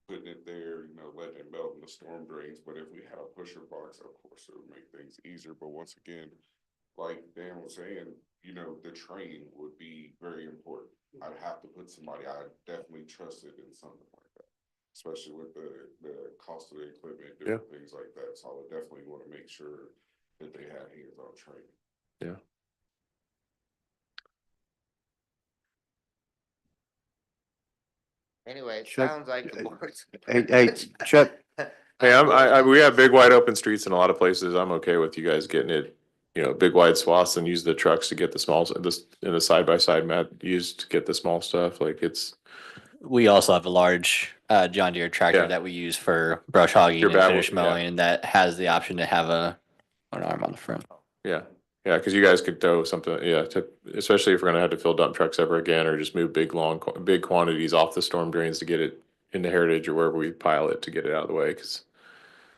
putting it there, letting it melt in the storm drains. But if we had a pusher box, of course, it would make things easier. But once again, like Dan was saying, the training would be very important. I'd have to put somebody I definitely trusted in something like that, especially with the cost of the equipment, different things like that. So I would definitely want to make sure that they had hands-on training. Yeah. Anyway, it Chuck, sounds like the board's. Hey, Chuck. Hey, we have big wide open streets in a lot of places. I'm okay with you guys getting it, big wide swaths and use the trucks to get the small, in the side by side mat used to get the small stuff. Like We also have a large John Deere tractor Yeah. that we use for brush hogging Your and babble- finish mowing, and that has the option to have an arm on the front. yeah. Yeah, because you guys could tow something, especially if we're gonna have to fill dump trucks ever again, or just move big quantities off the storm drains to get it into Heritage or wherever we pile it to get it out of the way, because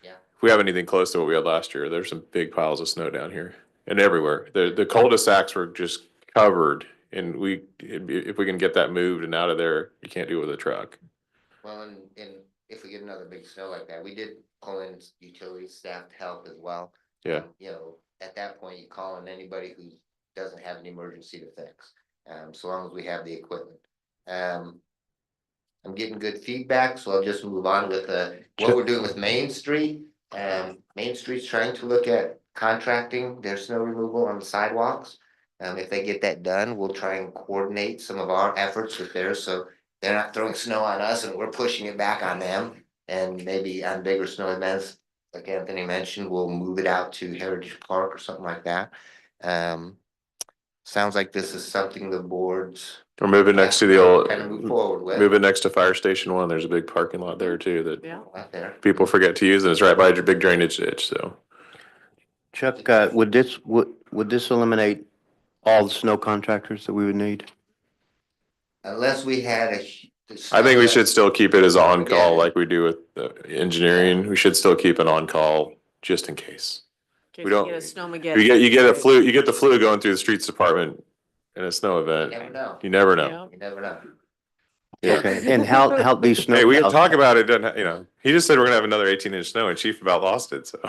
Yeah. if we have anything close to what we had last year, there's some big piles of snow down here and everywhere. The cul-de-sacs were just covered, and if we can get that moved and out of there, you can't do it with a truck. Well, and if we get another big snow like that, we did call in utility staff to help as well. Yeah. At that point, you call in anybody who doesn't have an emergency to fix, so long as we have the equipment. I'm getting good feedback, so I'll just move on with what we're doing with Main Street. Main Street's trying to look at contracting their snow removal on the sidewalks. If they get that done, we'll try and coordinate some of our efforts with theirs, so they're not throwing snow on us and we're pushing it back on them. And maybe on bigger snow events, like Anthony mentioned, we'll move it out to Heritage Park or something like that. sounds like this is something the boards Or move it next to the old, kind of move forward with. move it next to Fire Station 1. There's a big parking lot there too that Yeah. Right there. people forget to use, and it's right by your big drainage ditch, so. Chuck, would this eliminate all the snow contractors that we would need? Unless we had a. I think we should still keep it as on-call Yeah. like we do with the engineering. We should still keep an on-call just in case. We don't- You get a flu, you get the flu going through the streets department in a snow You event. never know. You never know. You never know. Okay, and how these snow. Hey, we can talk about it, doesn't, he just said we're gonna have another 18-inch snow and Chief about lost it, so.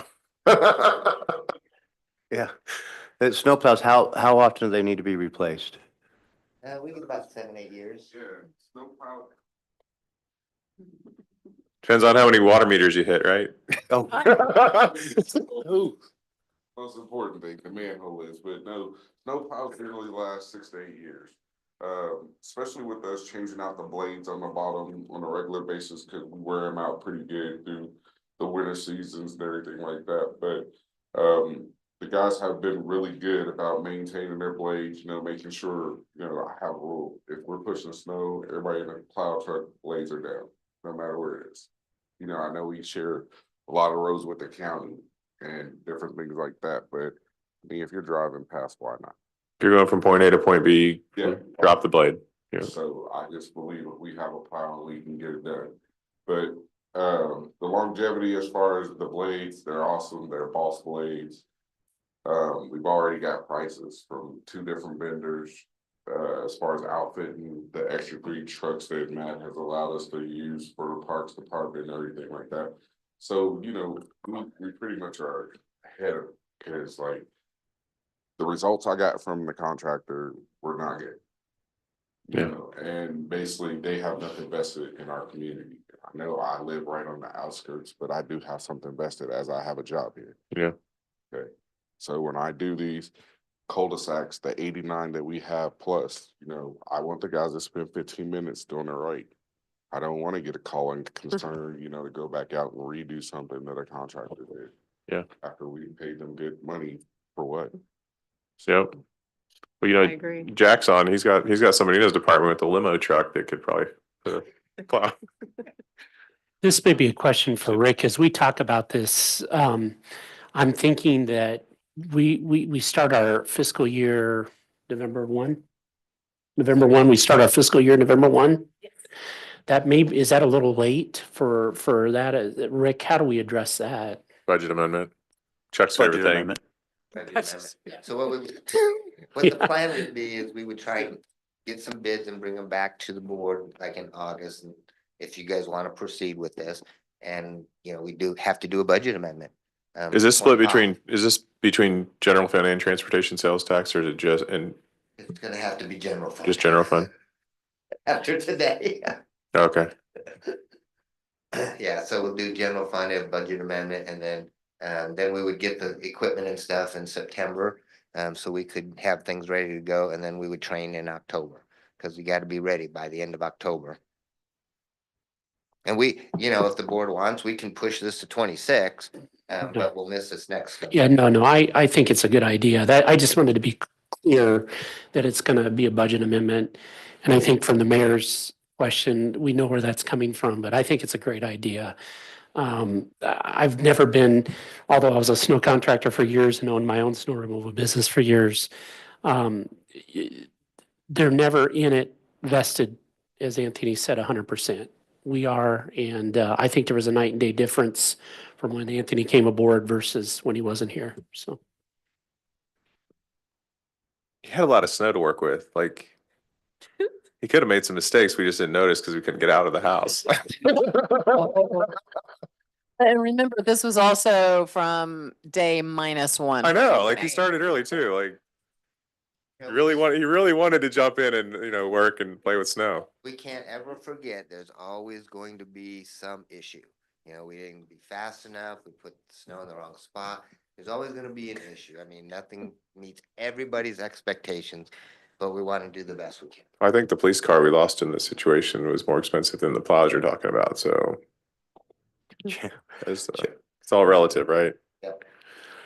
Yeah, the snowplows, how often do they need to be replaced? We get about 7-8 years. Yeah, snowplow. Depends on how many water meters you hit, right? Oh. Most important thing, the manhole is, but no, snowplows generally last 6 to 8 years. Especially with us changing out the blades on the bottom on a regular basis, cause we wear them out pretty good through the winter seasons and everything like that, but, the guys have been really good about maintaining their blades, making sure, I have a rule. If we're pushing snow, everybody in the plow truck blades are down, no matter where it is. I know we share a lot of roads with the county and different things like that, but I mean, if you're driving past, why not? If you're going from point A to point B, Yeah. drop the blade. Yeah. So I just believe if we have a plow, we can get it done. But the longevity as far as the blades, they're awesome. They're Boss blades. We've already got prices from 2 different vendors as far as outfitting the extra 3 trucks that Matt has allowed us to use for the parks department and everything like that. So, we pretty much are ahead of, because like the results I got from the contractor were not good. And basically they have nothing vested in our community. I know I live right on the outskirts, but I do have something vested as I have a job here. Yeah. Okay. So when I do these cul-de-sacs, the 89 that we have plus, I want the guys to spend 15 minutes doing it right. I don't want to get a call and concern, to go back out and redo something that a contractor did. Yeah. After we paid them good money for what? Yep. Well, I agree. Jack's on, he's got somebody in his department with a limo truck that could probably plow. This may be a question for Rick. As we talk about this, I'm thinking that we start our fiscal year November 1. November 1, we start our fiscal year November 1. That is that a little late for that? Rick, how do we address that? Budget amendment. Chuck's Budget favorite thing. amendment. So what the plan would be is we would try and get some bids and bring them back to the board like in August. And if you guys want to proceed with this, and we do have to do a budget amendment. Is this split 25. between general fund and transportation sales tax, or is it just, and It's gonna have to be general fund. just general fund? After today, Okay. yeah, so we'll do general fund, a budget amendment, and then we would get the equipment and stuff in September. So we could have things ready to go, and then we would train in October, because we gotta be ready by the end of October. And we, if the board wants, we can push this to 26, but we'll miss this next. one. Yeah, no, I think it's a good idea. That I just wanted to be clear that it's going to be a budget amendment. And I think from the mayor's question, we know where that's coming from, but I think it's a great idea. I've never been, although I was a snow contractor for years and owned my own snow removal business for years, they're never in it vested, as Anthony said, 100%. We are, and I think there was a night and day difference from when Anthony came aboard versus when he wasn't here, so. He had a lot of snow to work with, like, he could have made some mistakes, we just didn't notice because we couldn't get out of the house. And remember, this was also from day -1. I know, like, he started early too, like, he really wanted to jump in and, work and play with snow. We can't ever forget, there's always going to be some issue. We didn't be fast enough, we put snow in the wrong spot. There's always gonna be an issue. I mean, nothing meets everybody's expectations, but we want to do the best we can. I think the police car we lost in this situation was more expensive than the plows you're talking about, so. It's all relative, right?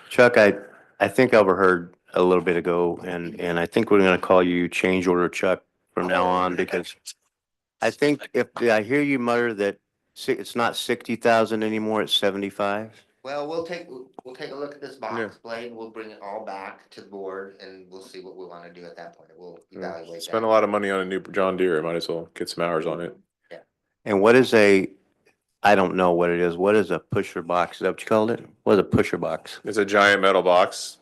Chuck, I think I overheard a little bit ago, and I think we're gonna call you Change Order Chuck from now on, because I think did I hear you mutter that it's not 60,000 anymore, it's 75? Well, we'll take a look at this box blade, we'll bring it all back to the board, and we'll see what we wanna do at that point. We'll evaluate Spend a that. lot of money on a new John Deere, might as well get some hours on it. And I don't know what it is. What is a pusher box? Is that what you called it? What is a pusher box? It's a giant metal box.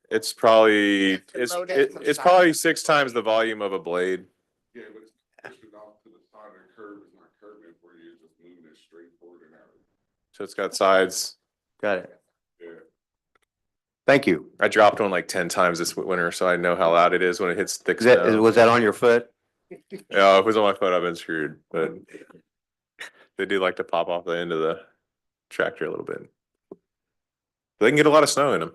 It's probably, it's probably 6 times the volume of a blade. Yeah, but it's pushing off to the side of the curb, it's not curving for you, it's just moving it straight forward and out. So it's got sides. Got it. Yeah. Thank you. I dropped one like 10 times this winter, so I know how loud it is when it hits thick Is that, snow. was that on your foot? Yeah, if it was on my foot, I've been screwed, but they do like to pop off the end of the tractor a little bit. They can get a lot of snow in them.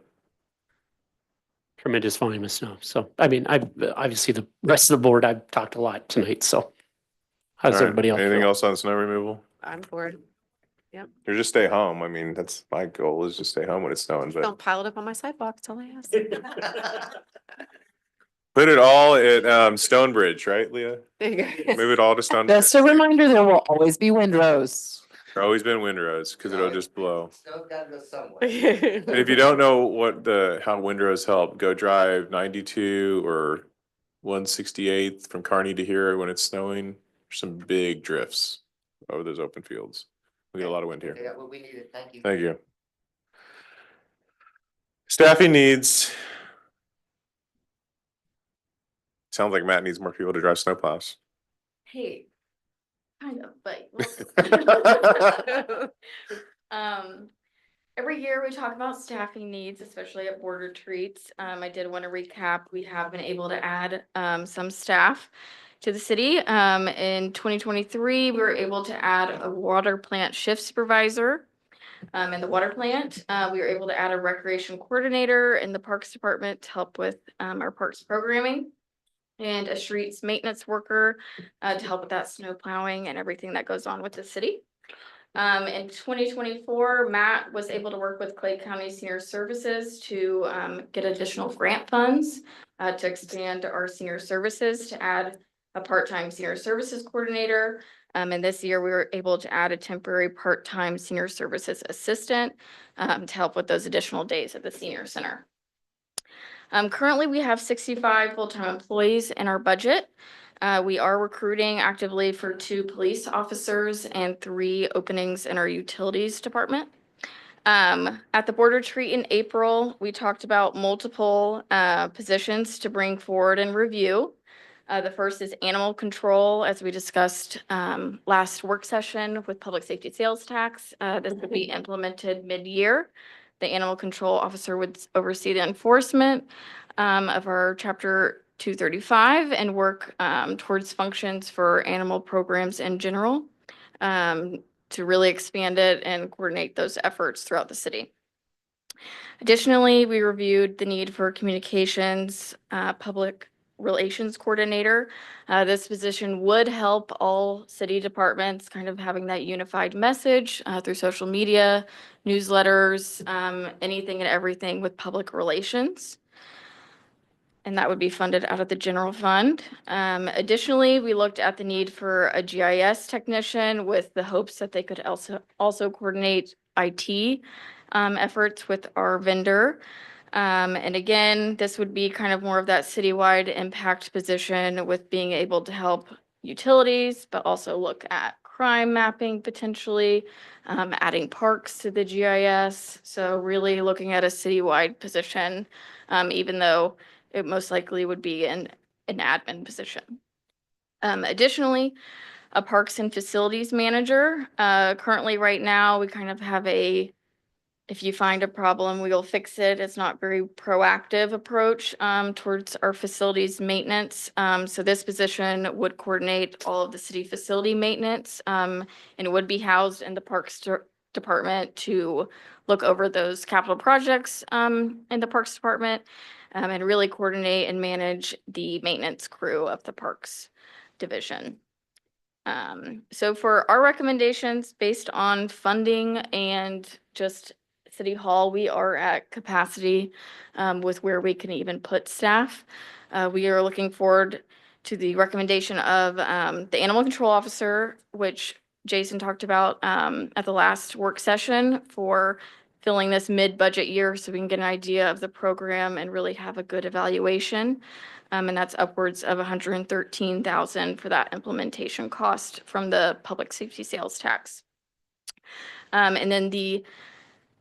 Tremendous volume of snow. So, I mean, obviously the rest of the board, I've talked a lot tonight, so. How's All right. everybody else? Anything feel? else on snow removal? I'm bored. Or just stay home. I mean, that's my goal, is just stay home when it's snowing, but Don't pile it up on my sidewalk, that's all I ask. put it all at Stonebridge, right, Leah? There you go. Move it all to Stonebridge. Just a reminder, there will always be windrows. There's always been windrows because it'll just blow. Snow's gotta go somewhere. And if you don't know how windrows help, go drive 92 or 168th from Kearney to here when it's snowing. There's some big drifts over those open fields. We get a lot of wind They here. got what we needed, thank you. Thank you. Staffing needs. Sounds like Matt needs more people to drive snowplows. Hey, kind of, but. Every year we talk about staffing needs, especially at board retreats. I did want to recap, we have been able to add, some staff to the city. In 2023, we were able to add a water plant shift supervisor. In the water plant, we were able to add a recreation coordinator in the Parks Department to help with, our parks programming. And a streets maintenance worker, to help with that snow plowing and everything that goes on with the city. In 2024, Matt was able to work with Clay County Senior Services to get additional grant funds to expand our senior services, to add a part-time senior services coordinator. And this year we were able to add a temporary part-time senior services assistant to help with those additional days at the senior center. Currently, we have 65 full-time employees in our budget. We are recruiting actively for 2 police officers and 3 openings in our utilities department. At the board retreat in April, we talked about multiple positions to bring forward and review. The first is animal control, as we discussed last work session with public safety sales tax. This would be implemented mid-year. The animal control officer would oversee the enforcement of our chapter 235 and work towards functions for animal programs in general, to really expand it and coordinate those efforts throughout the city. Additionally, we reviewed the need for communications, public relations coordinator. This position would help all city departments kind of having that unified message through social media, newsletters, anything and everything with public relations. And that would be funded out of the general fund. Additionally, we looked at the need for a GIS technician with the hopes that they could also coordinate IT efforts with our vendor. And again, this would be kind of more of that citywide impact position with being able to help utilities, but also look at crime mapping potentially, adding parks to the GIS. So really looking at a citywide position, even though it most likely would be an admin position. Additionally, a parks and facilities manager. Currently, right now, we kind of have if you find a problem, we will fix it. It's not very proactive approach towards our facilities maintenance. So this position would coordinate all of the city facility maintenance and it would be housed in the Parks Department to look over those capital projects in the Parks Department and really coordinate and manage the maintenance crew of the Parks Division. So for our recommendations based on funding and just City Hall, we are at capacity with where we can even put staff. We are looking forward to the recommendation of the animal control officer, which Jason talked about at the last work session for filling this mid-budget year so we can get an idea of the program and really have a good evaluation. And that's upwards of 113,000 for that implementation cost from the public safety sales tax. And then the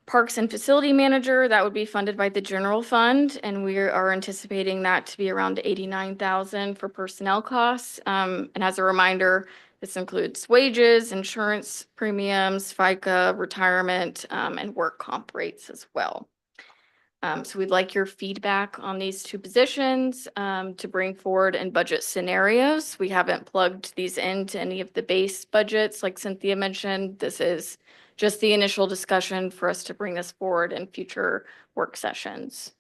Parks and Facility Manager, that would be funded by the general fund, and we are anticipating that to be around 89,000 for personnel costs. And as a reminder, this includes wages, insurance premiums, FICA, retirement, and work comp rates as well. So we'd like your feedback on these two positions to bring forward in budget scenarios. We haven't plugged these into any of the base budgets, like Cynthia mentioned. This is just the initial discussion for us to bring this forward in future work sessions.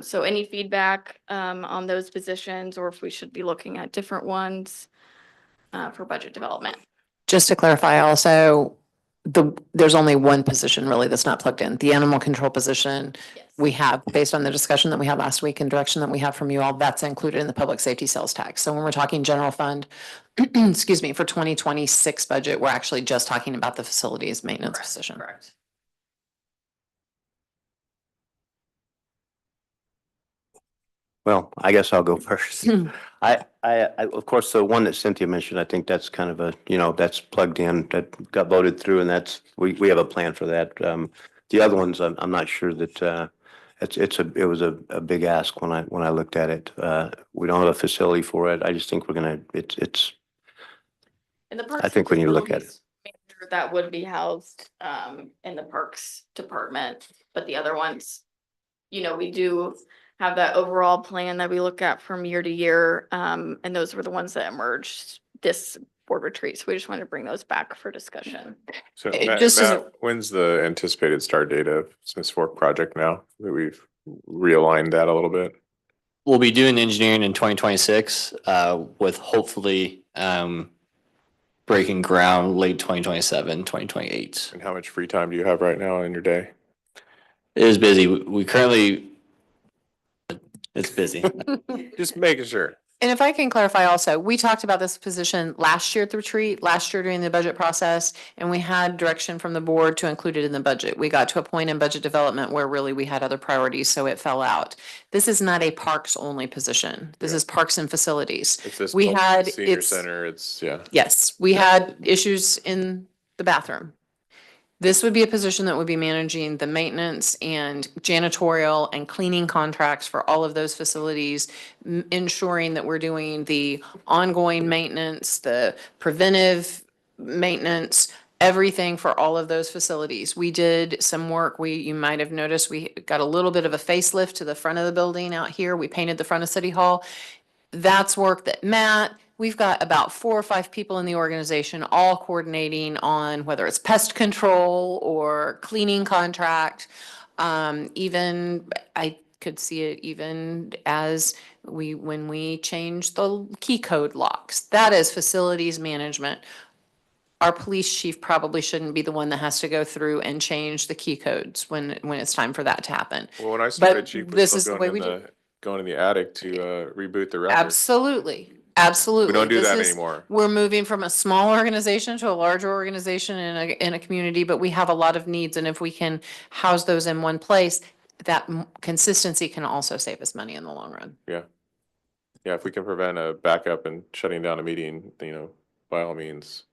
So any feedback on those positions, or if we should be looking at different ones for budget development? Just to clarify also, there's only one position really that's not plugged in, the animal control position. Yes. We have, based on the discussion that we had last week and direction that we have from you all, that's included in the public safety sales tax. So when we're talking general fund, excuse me, for 2026 budget, we're actually just talking about the facilities maintenance position. Correct. Well, I guess I'll go first. Of course, the one that Cynthia mentioned, I think that's kind of a, that's plugged in, that got voted through, and we have a plan for that. The other ones, I'm not sure that, it was a big ask when I looked at it. We don't have a facility for it. I just think we're gonna, it's, And the Parks I think when you look at it. Facilities Manager, that would be housed in the Parks Department, but the other ones, we do have that overall plan that we look at from year to year. And those were the ones that emerged this board retreat. So we just wanted to bring those back for discussion. So It Matt, just as a- Matt, when's the anticipated start date of Smith's Fork project now that we've realigned that a little bit? We'll be doing engineering in 2026, with hopefully breaking ground late 2027, 2028. And how much free time do you have right now in your day? It is busy. We currently, it's busy. Just making sure. And if I can clarify also, we talked about this position last year at the retreat, last year during the budget process, and we had direction from the board to include it in the budget. We got to a point in budget development where really we had other priorities, so it fell out. This is not a parks only position. This is parks and facilities. It's this We had, senior it's, center, it's, yeah. yes, we had issues in the bathroom. This would be a position that would be managing the maintenance and janitorial and cleaning contracts for all of those facilities, ensuring that we're doing the ongoing maintenance, the preventive maintenance, everything for all of those facilities. We did some work. You might have noticed, we got a little bit of a facelift to the front of the building out here. We painted the front of City Hall. That's work that we've got about 4 or 5 people in the organization all coordinating on whether it's pest control or cleaning contract. Even, I could see it even as when we changed the key code locks. That is facilities management. Our police chief probably shouldn't be the one that has to go through and change the key codes when it's time for that to happen. Well, when I started, But Chief this was is the still way going we in going in the attic to reboot the router. Absolutely, absolutely. We don't do This that is- anymore. We're moving from a small organization to a larger organization in a community, but we have a lot of needs, and if we can house those in one place, that consistency can also save us money in the long run. Yeah. Yeah, if we can prevent a backup and shutting down a meeting, by all means.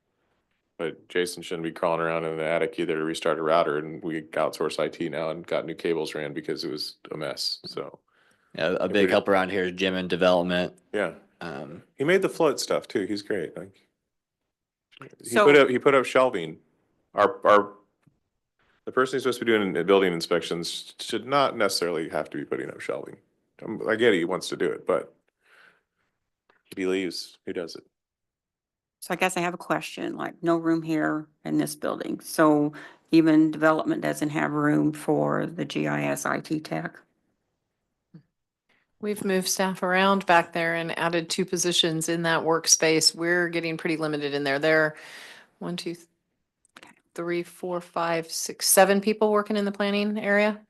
But Jason shouldn't be crawling around in the attic either to restart a router, and we outsource IT now and got new cables ran because it was a mess, so. Yeah, a we big did- help around here is gym and development. Yeah, he made the float stuff too, he's great, like. So- He put up shelving. The person who's supposed to be doing building inspections should not necessarily have to be putting up shelving. I get he wants to do it, but if he leaves, who does it? So I guess I have a question, like no room here in this building. So even development doesn't have room for the GIS IT tech? We've moved staff around back there and added 2 positions in that workspace. We're getting pretty limited in there. There, 1, 2, 3, 4, 5, 6, 7 people working in the planning area.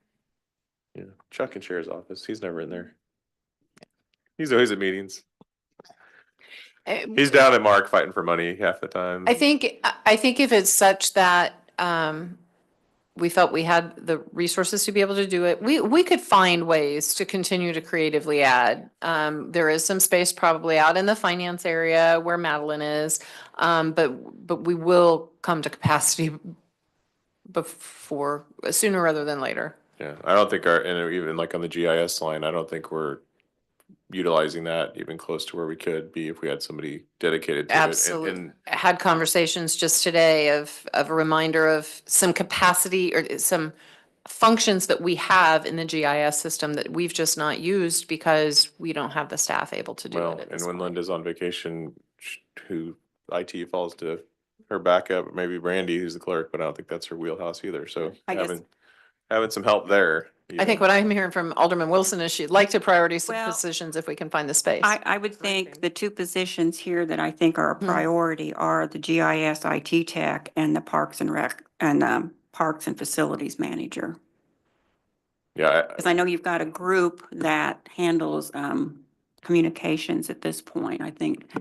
Yeah, Chuck and Chair's office, he's never in there. He's always at meetings. He's down at Mark fighting for money half the time. I think if it's such that, we felt we had the resources to be able to do it, we could find ways to continue to creatively add. There is some space probably out in the finance area where Madeline is. But we will come to capacity before, sooner rather than later. Yeah, I don't think and even like on the GIS line, I don't think we're utilizing that even close to where we could be if we had somebody dedicated to it. Absolutely. Had conversations just today of a reminder of some capacity or some functions that we have in the GIS system that we've just not used because we don't have the staff able to do Well, it at and this when point. Linda's on vacation, who IT falls to her backup, maybe Brandy, who's the clerk, but I don't think that's her wheelhouse either. So I guess- having some help there. I think what I'm hearing from Alderman Wilson is she'd like to priority some Well, positions if we can find the space. I would think the two positions here that I think are a priority are the GIS IT tech and the Parks and Rec and Parks and Facilities Manager. Yeah, Because I know you've got a group that handles communications at this point. I think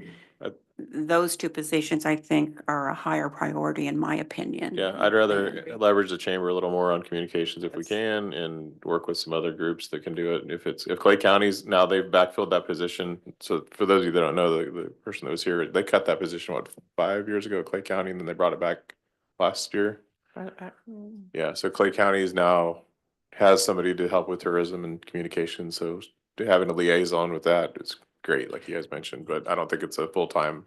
those two positions, I think, are a higher priority in my opinion. yeah, I'd rather leverage the chamber a little more on communications if we can and work with some other groups that can do it. If Clay County's, now they've backfilled that position. So for those of you that don't know, the person that was here, they cut that position, 5 years ago at Clay County, and then they brought it back last year. Yeah, so Clay County is now has somebody to help with tourism and communication. So having a liaison with that is great, like you guys mentioned, but I don't think it's a full-time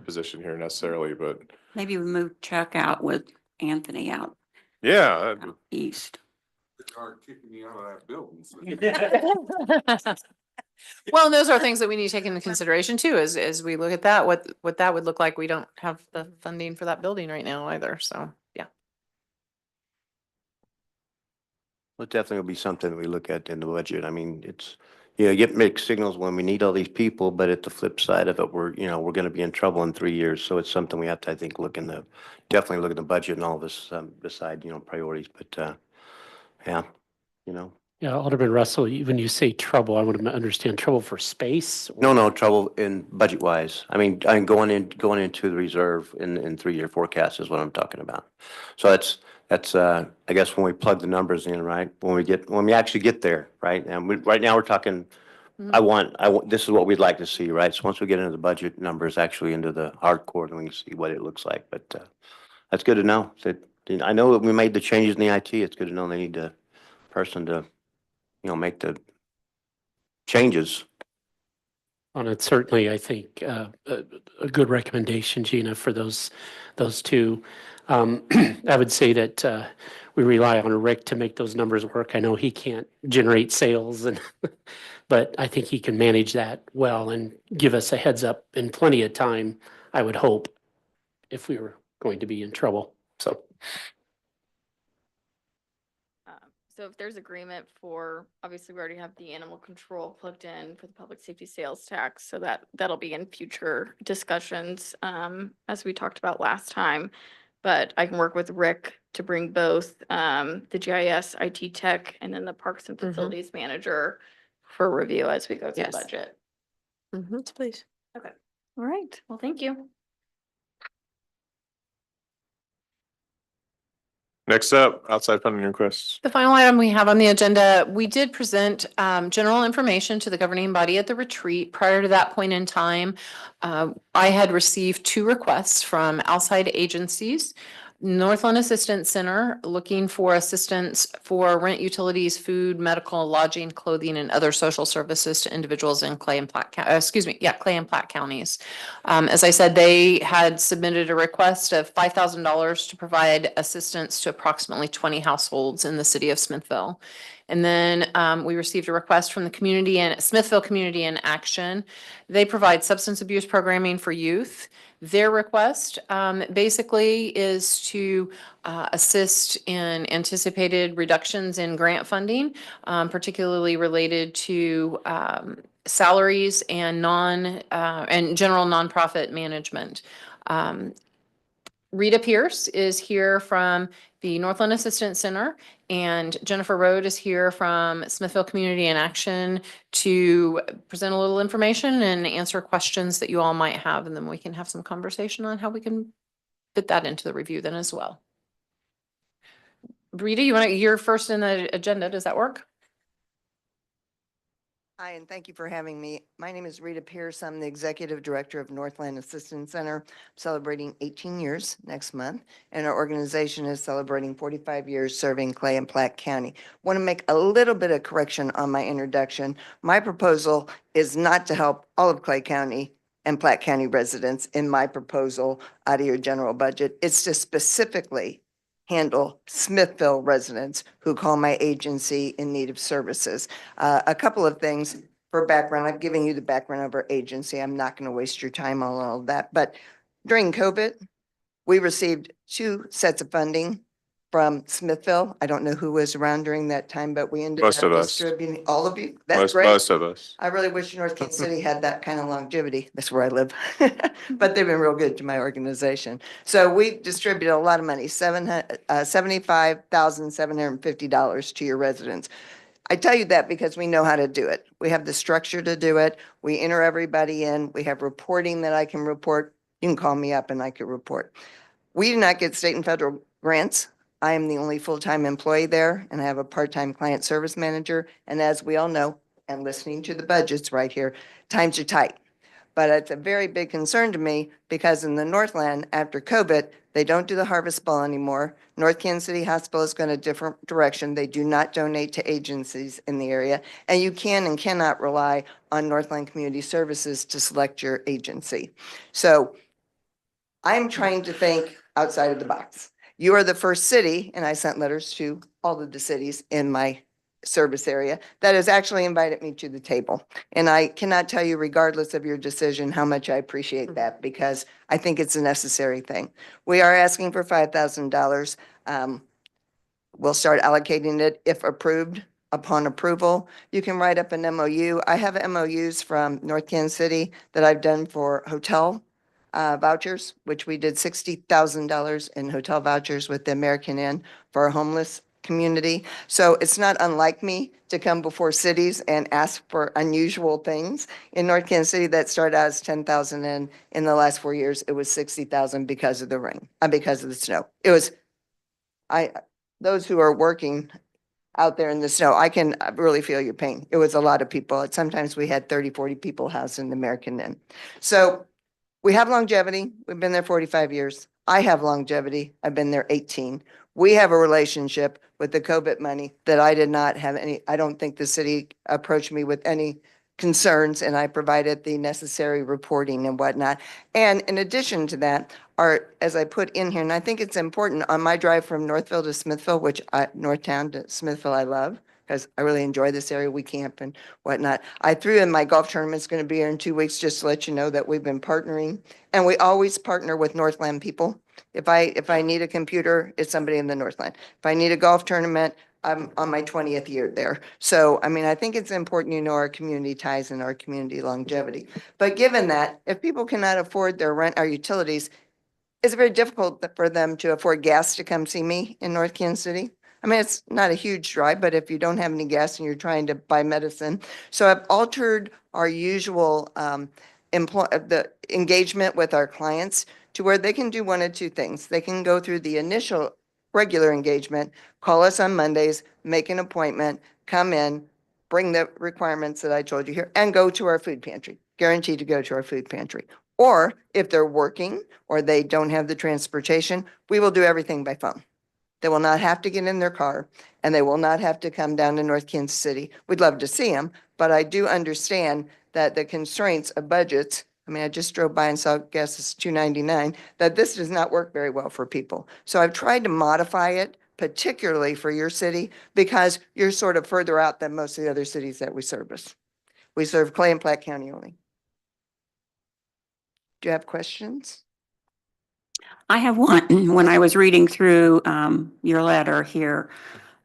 position here necessarily, but Maybe we move Chuck out with Anthony out yeah, east. Are kicking me out of that building. So. Well, and those are things that we need to take into consideration too, as we look at that, what that would look like. We don't have the funding for that building right now either, so, yeah. Well, definitely will be something that we look at in the budget. I mean, you get mixed signals when we need all these people, but at the flip side of it, we're going to be in trouble in 3 years. So it's something we have to, I think, definitely look at the budget and all of us decide, priorities. But yeah, Yeah, Alderman Russell, when you say trouble, I want to understand trouble for space? No, trouble in budget wise. I mean, I'm going into the reserve in 3-year forecast is what I'm talking about. So that's I guess when we plug the numbers in, right? When we actually get there, right? And right now we're talking, I want, this is what we'd like to see, right? So once we get into the budget numbers, actually into the hardcore, then we can see what it looks like. But that's good to know. I know that we made the changes in the IT. It's good to know they need a person to, make the changes. And it's certainly, I think, a good recommendation, Gina, for those two. I would say that we rely on Rick to make those numbers work. I know he can't generate sales, but I think he can manage that well and give us a heads up in plenty of time, I would hope, if we were going to be in trouble. So. So if there's agreement for, obviously we already have the animal control plugged in for the public safety sales tax, so that'll be in future discussions, as we talked about last time. But I can work with Rick to bring both, the GIS, IT tech, and then the Parks and Facilities Manager for review as we go through the Yes. budget. Please. All right, well, thank you. next up, outside funding requests. The final item we have on the agenda, we did present general information to the governing body at the retreat. Prior to that point in time, I had received 2 requests from outside agencies. Northland Assistance Center looking for assistance for rent, utilities, food, medical, lodging, clothing, and other social services to individuals in Clay and Platte, Clay and Platte counties. As I said, they had submitted a request of $5,000 to provide assistance to approximately 20 households in the city of Smithville. And then we received a request from the community and Smithville Community in Action. They provide substance abuse programming for youth. Their request basically is to assist in anticipated reductions in grant funding, particularly related to salaries and and general nonprofit management. Rita Pierce is here from the Northland Assistance Center, and Jennifer Rode is here from Smithville Community in Action to present a little information and answer questions that you all might have, and then we can have some conversation on how we can fit that into the review then as well. Rita, you're first in the agenda. Does that work? Hi, and thank you for having me. My name is Rita Pierce. I'm the Executive Director of Northland Assistance Center, celebrating 18 years next month, and our organization is celebrating 45 years serving Clay and Platte County. Want to make a little bit of correction on my introduction. My proposal is not to help all of Clay County and Platte County residents in my proposal out of your general budget. It's to specifically handle Smithville residents who call my agency in need of services. A couple of things for background. I've given you the background of our agency. I'm not going to waste your time on all of that. But during COVID, we received 2 sets of funding from Smithville. I don't know who was around during that time, but we ended up Most of us. distributing all of you. That's great. Most of us. I really wish North Kansas City had that kind of longevity. That's where I live. But they've been real good to my organization. So we distributed a lot of money, $75,750 to your residents. I tell you that because we know how to do it. We have the structure to do it. We enter everybody in. We have reporting that I can report. You can call me up and I could report. We do not get state and federal grants. I am the only full-time employee there, and I have a part-time client service manager. And as we all know, and listening to the budgets right here, times are tight. But it's a very big concern to me because in the Northland, after COVID, they don't do the harvest ball anymore. North Kansas City Hospital has gone a different direction. They do not donate to agencies in the area. And you can and cannot rely on Northland Community Services to select your agency. So I'm trying to think outside of the box. You are the first city, and I sent letters to all of the cities in my service area that has actually invited me to the table. And I cannot tell you, regardless of your decision, how much I appreciate that because I think it's a necessary thing. We are asking for $5,000. We'll start allocating it if approved. Upon approval, you can write up an MOU. I have MOUs from North Kansas City that I've done for hotel vouchers, which we did $60,000 in hotel vouchers with the American Inn for our homeless community. So it's not unlike me to come before cities and ask for unusual things. In North Kansas City, that started out as 10,000, and in the last 4 years, it was 60,000 because of the rain, because of the snow. It was, those who are working out there in the snow, I can really feel your pain. It was a lot of people. Sometimes we had 30, 40 people housed in the American Inn. So we have longevity. We've been there 45 years. I have longevity. I've been there 18. We have a relationship with the COVID money that I did not have any, I don't think the city approached me with any concerns, and I provided the necessary reporting and whatnot. And in addition to that, as I put in here, and I think it's important, on my drive from Northville to Smithville, Northtown to Smithville, I love, because I really enjoy this area. We camp and whatnot. I threw in my golf tournament's going to be here in 2 weeks, just to let you know that we've been partnering. And we always partner with Northland people. If I need a computer, it's somebody in the Northland. If I need a golf tournament, I'm on my 20th year there. So, I mean, I think it's important you know our community ties and our community longevity. But given that, if people cannot afford their rent or utilities, it's very difficult for them to afford gas to come see me in North Kansas City. I mean, it's not a huge drive, but if you don't have any gas and you're trying to buy medicine. So I've altered our usual the engagement with our clients to where they can do one of 2 things. They can go through the initial regular engagement, call us on Mondays, make an appointment, come in, bring the requirements that I told you here, and go to our food pantry. Guaranteed to go to our food pantry. Or if they're working or they don't have the transportation, we will do everything by phone. They will not have to get in their car, and they will not have to come down to North Kansas City. We'd love to see them, but I do understand that the constraints of budgets, I mean, I just drove by and saw gas is $2.99, that this does not work very well for people. So I've tried to modify it, particularly for your city, because you're sort of further out than most of the other cities that we service. We serve Clay and Platte County only. Do you have questions? I have one. When I was reading through your letter here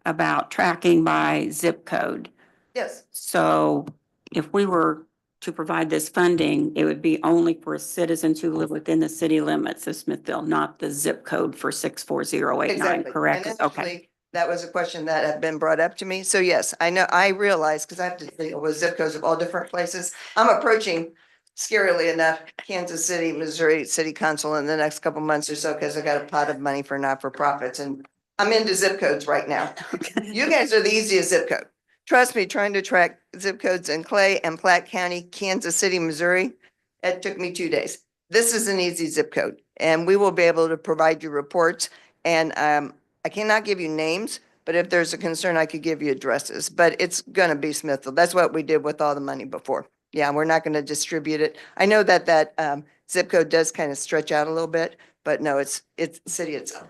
about tracking by zip code. Yes. So if we were to provide this funding, it would be only for citizens who live within the city limits of Smithville, not the zip code for 64089, Exactly. correct? And Okay. actually, that was a question that had been brought up to me. So yes, I know, I realize, because I have to deal with zip codes of all different places. I'm approaching, scarily enough, Kansas City, Missouri City Council in the next couple months or so, because I got a pot of money for not-for-profits, and I'm into zip codes right now. You guys are the easiest zip code. Trust me, trying to track zip codes in Clay and Platte County, Kansas City, Missouri, it took me 2 days. This is an easy zip code, and we will be able to provide you reports. And I cannot give you names, but if there's a concern, I could give you addresses. But it's gonna be Smithville. That's what we did with all the money before. Yeah, we're not gonna distribute it. I know that zip code does kind of stretch out a little bit, but no, it's city itself.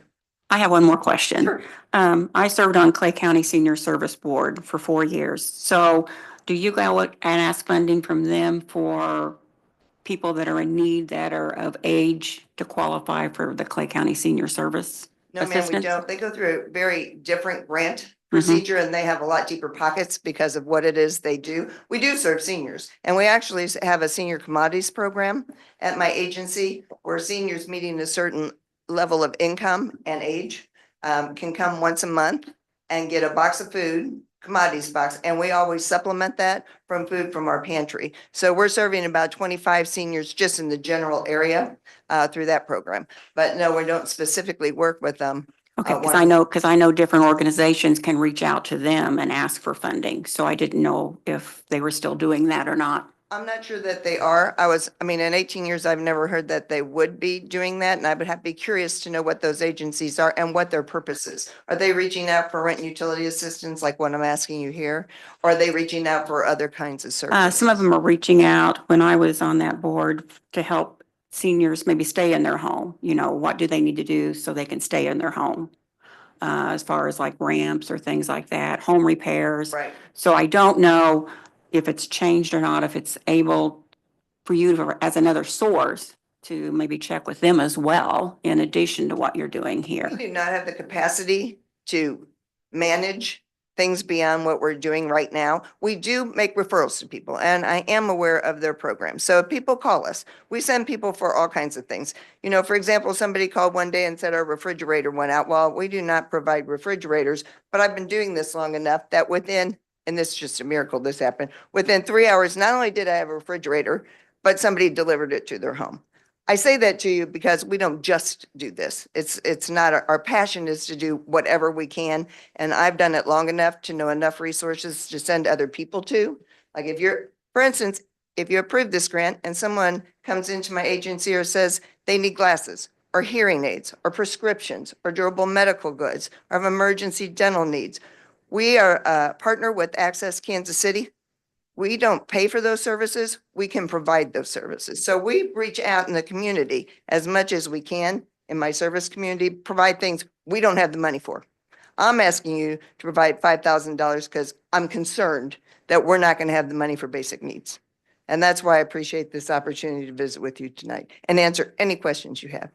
I have one more question. Sure. I served on Clay County Senior Service Board for 4 years. So do you go and ask funding from them for people that are in need that are of age to qualify for the Clay County Senior Service? No, ma'am, we assistance? don't. They go through a very different grant procedure and they have a lot deeper pockets because of what it is they do. We do serve seniors, and we actually have a senior commodities program at my agency where seniors meeting a certain level of income and age can come once a month and get a box of food, commodities box, and we always supplement that from food from our pantry. So we're serving about 25 seniors just in the general area through that program. But no, we don't specifically work with them. Okay, because I know different organizations can reach out to them and ask for funding. So I didn't know if they were still doing that or not. I'm not sure that they are. I mean, in 18 years, I've never heard that they would be doing that. And I would be curious to know what those agencies are and what their purpose is. Are they reaching out for rent and utility assistance like what I'm asking you here? Or are they reaching out for other kinds of services? Some of them are reaching out when I was on that board to help seniors maybe stay in their home. You know, what do they need to do so they can stay in their home? As far as like ramps or things like that, home repairs. Right. So I don't know if it's changed or not, if it's able for you to, as another source, to maybe check with them as well, in addition to what you're doing here. We do not have the capacity to manage things beyond what we're doing right now. We do make referrals to people, and I am aware of their programs. So if people call us, we send people for all kinds of things. You know, for example, somebody called one day and said our refrigerator went out. Well, we do not provide refrigerators, but I've been doing this long enough that within, and this is just a miracle this happened, within 3 hours, not only did I have a refrigerator, but somebody delivered it to their home. I say that to you because we don't just do this. It's not, our passion is to do whatever we can. And I've done it long enough to know enough resources to send other people to. Like if you're, for instance, if you approve this grant and someone comes into my agency or says they need glasses or hearing aids or prescriptions or durable medical goods or have emergency dental needs, we are a partner with Access Kansas City. We don't pay for those services. We can provide those services. So we reach out in the community as much as we can in my service community, provide things we don't have the money for. I'm asking you to provide $5,000 because I'm concerned that we're not going to have the money for basic needs. And that's why I appreciate this opportunity to visit with you tonight and answer any questions you have.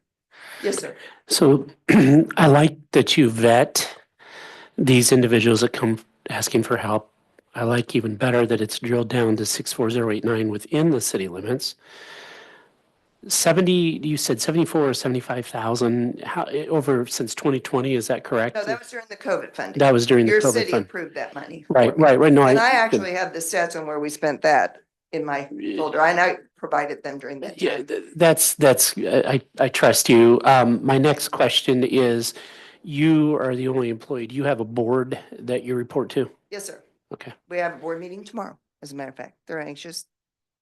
Yes, sir. So I like that you vet these individuals that come asking for help. I like even better that it's drilled down to 64089 within the city limits. 70, you said 74 or 75,000, how, over since 2020, is that correct? No, that was during the COVID funding. That was during the Your COVID city fund. approved that money. Right. No, And I actually have the stats on where we spent that in my folder. And I provided them during that Yeah, time. that's, I trust you. My next question is, you are the only employee. Do you have a board that you report to? Yes, sir. Okay. We have a board meeting tomorrow, as a matter of fact. They're anxious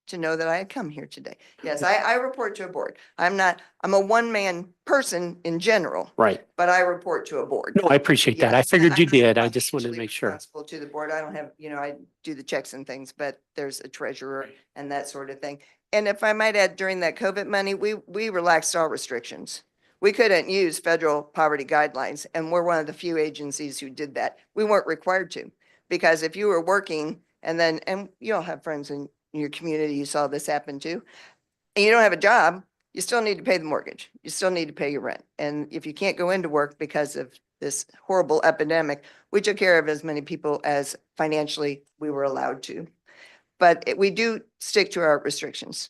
to know that I had come here today. Yes, I report to a board. I'm a one-man person in general, Right. but I report to a board. No, I appreciate that. I Yes, figured you I'm did. I just wanted to financially make sure. responsible to the board. I don't have, I do the checks and things, but there's a treasurer and that sort of thing. And if I might add, during that COVID money, we relaxed all restrictions. We couldn't use federal poverty guidelines, and we're one of the few agencies who did that. We weren't required to, because if you were working and you all have friends in your community, you saw this happen too, and you don't have a job, you still need to pay the mortgage. You still need to pay your rent. And if you can't go into work because of this horrible epidemic, we took care of as many people as financially we were allowed to. but we do stick to our restrictions.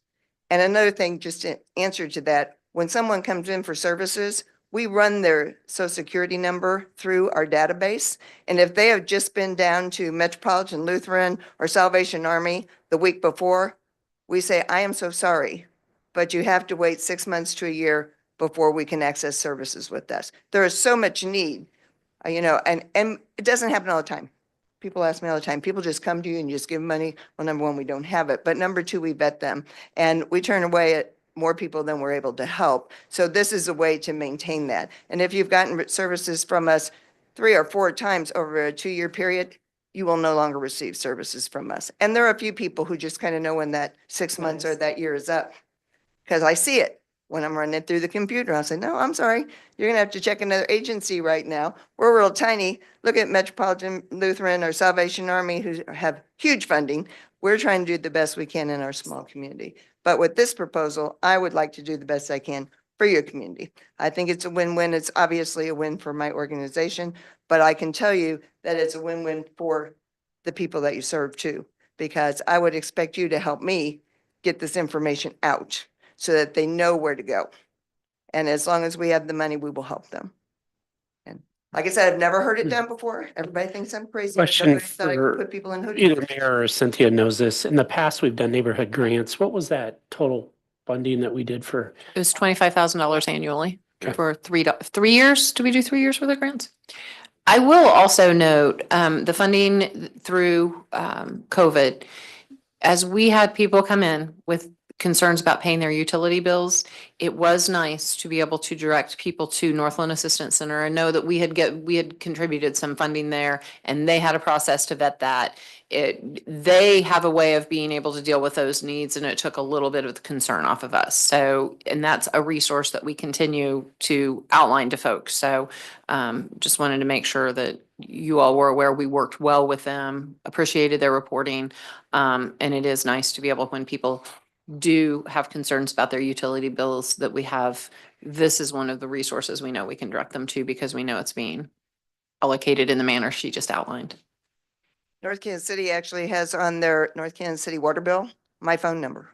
And another thing, just to answer to that, when someone comes in for services, we run their social security number through our database. And if they have just been down to Metropolitan Lutheran or Salvation Army the week before, we say, I am so sorry, but you have to wait 6 months to a year before we can access services with us. There is so much need, and it doesn't happen all the time. People ask me all the time, people just come to you and you just give them money. Well, number one, we don't have it, but number two, we vet them and we turn away more people than we're able to help. So this is a way to maintain that. And if you've gotten services from us 3 or 4 times over a 2-year period, you will no longer receive services from us. And there are a few people who just kind of know when that 6 months or that year is up. Because I see it when I'm running it through the computer. I'll say, no, I'm sorry. You're gonna have to check another agency right now. We're real tiny. Look at Metropolitan Lutheran or Salvation Army who have huge funding. We're trying to do the best we can in our small community. But with this proposal, I would like to do the best I can for your community. I think it's a win-win. It's obviously a win for my organization, but I can tell you that it's a win-win for the people that you serve too, because I would expect you to help me get this information out so that they know where to go. And as long as we have the money, we will help them. And like I said, I've never heard it done before. Everybody thinks I'm crazy. Question Everybody thought I could for put people in hoodies. either Mayor or Cynthia knows this. In the past, we've done neighborhood grants. What was that total funding that we did for? It was $25,000 annually Okay. for 3 years. Do we do 3 years worth of grants? I will also note, the funding through, COVID, as we had people come in with concerns about paying their utility bills, it was nice to be able to direct people to Northland Assistance Center and know that we had contributed some funding there and they had a process to vet that. They have a way of being able to deal with those needs and it took a little bit of the concern off of us. So, and that's a resource that we continue to outline to folks. So, just wanted to make sure that you all were aware we worked well with them, appreciated their reporting. And it is nice to be able, when people do have concerns about their utility bills, that we have, this is one of the resources we know we can direct them to because we know it's being allocated in the manner she just outlined. North Kansas City actually has on their North Kansas City water bill, my phone number.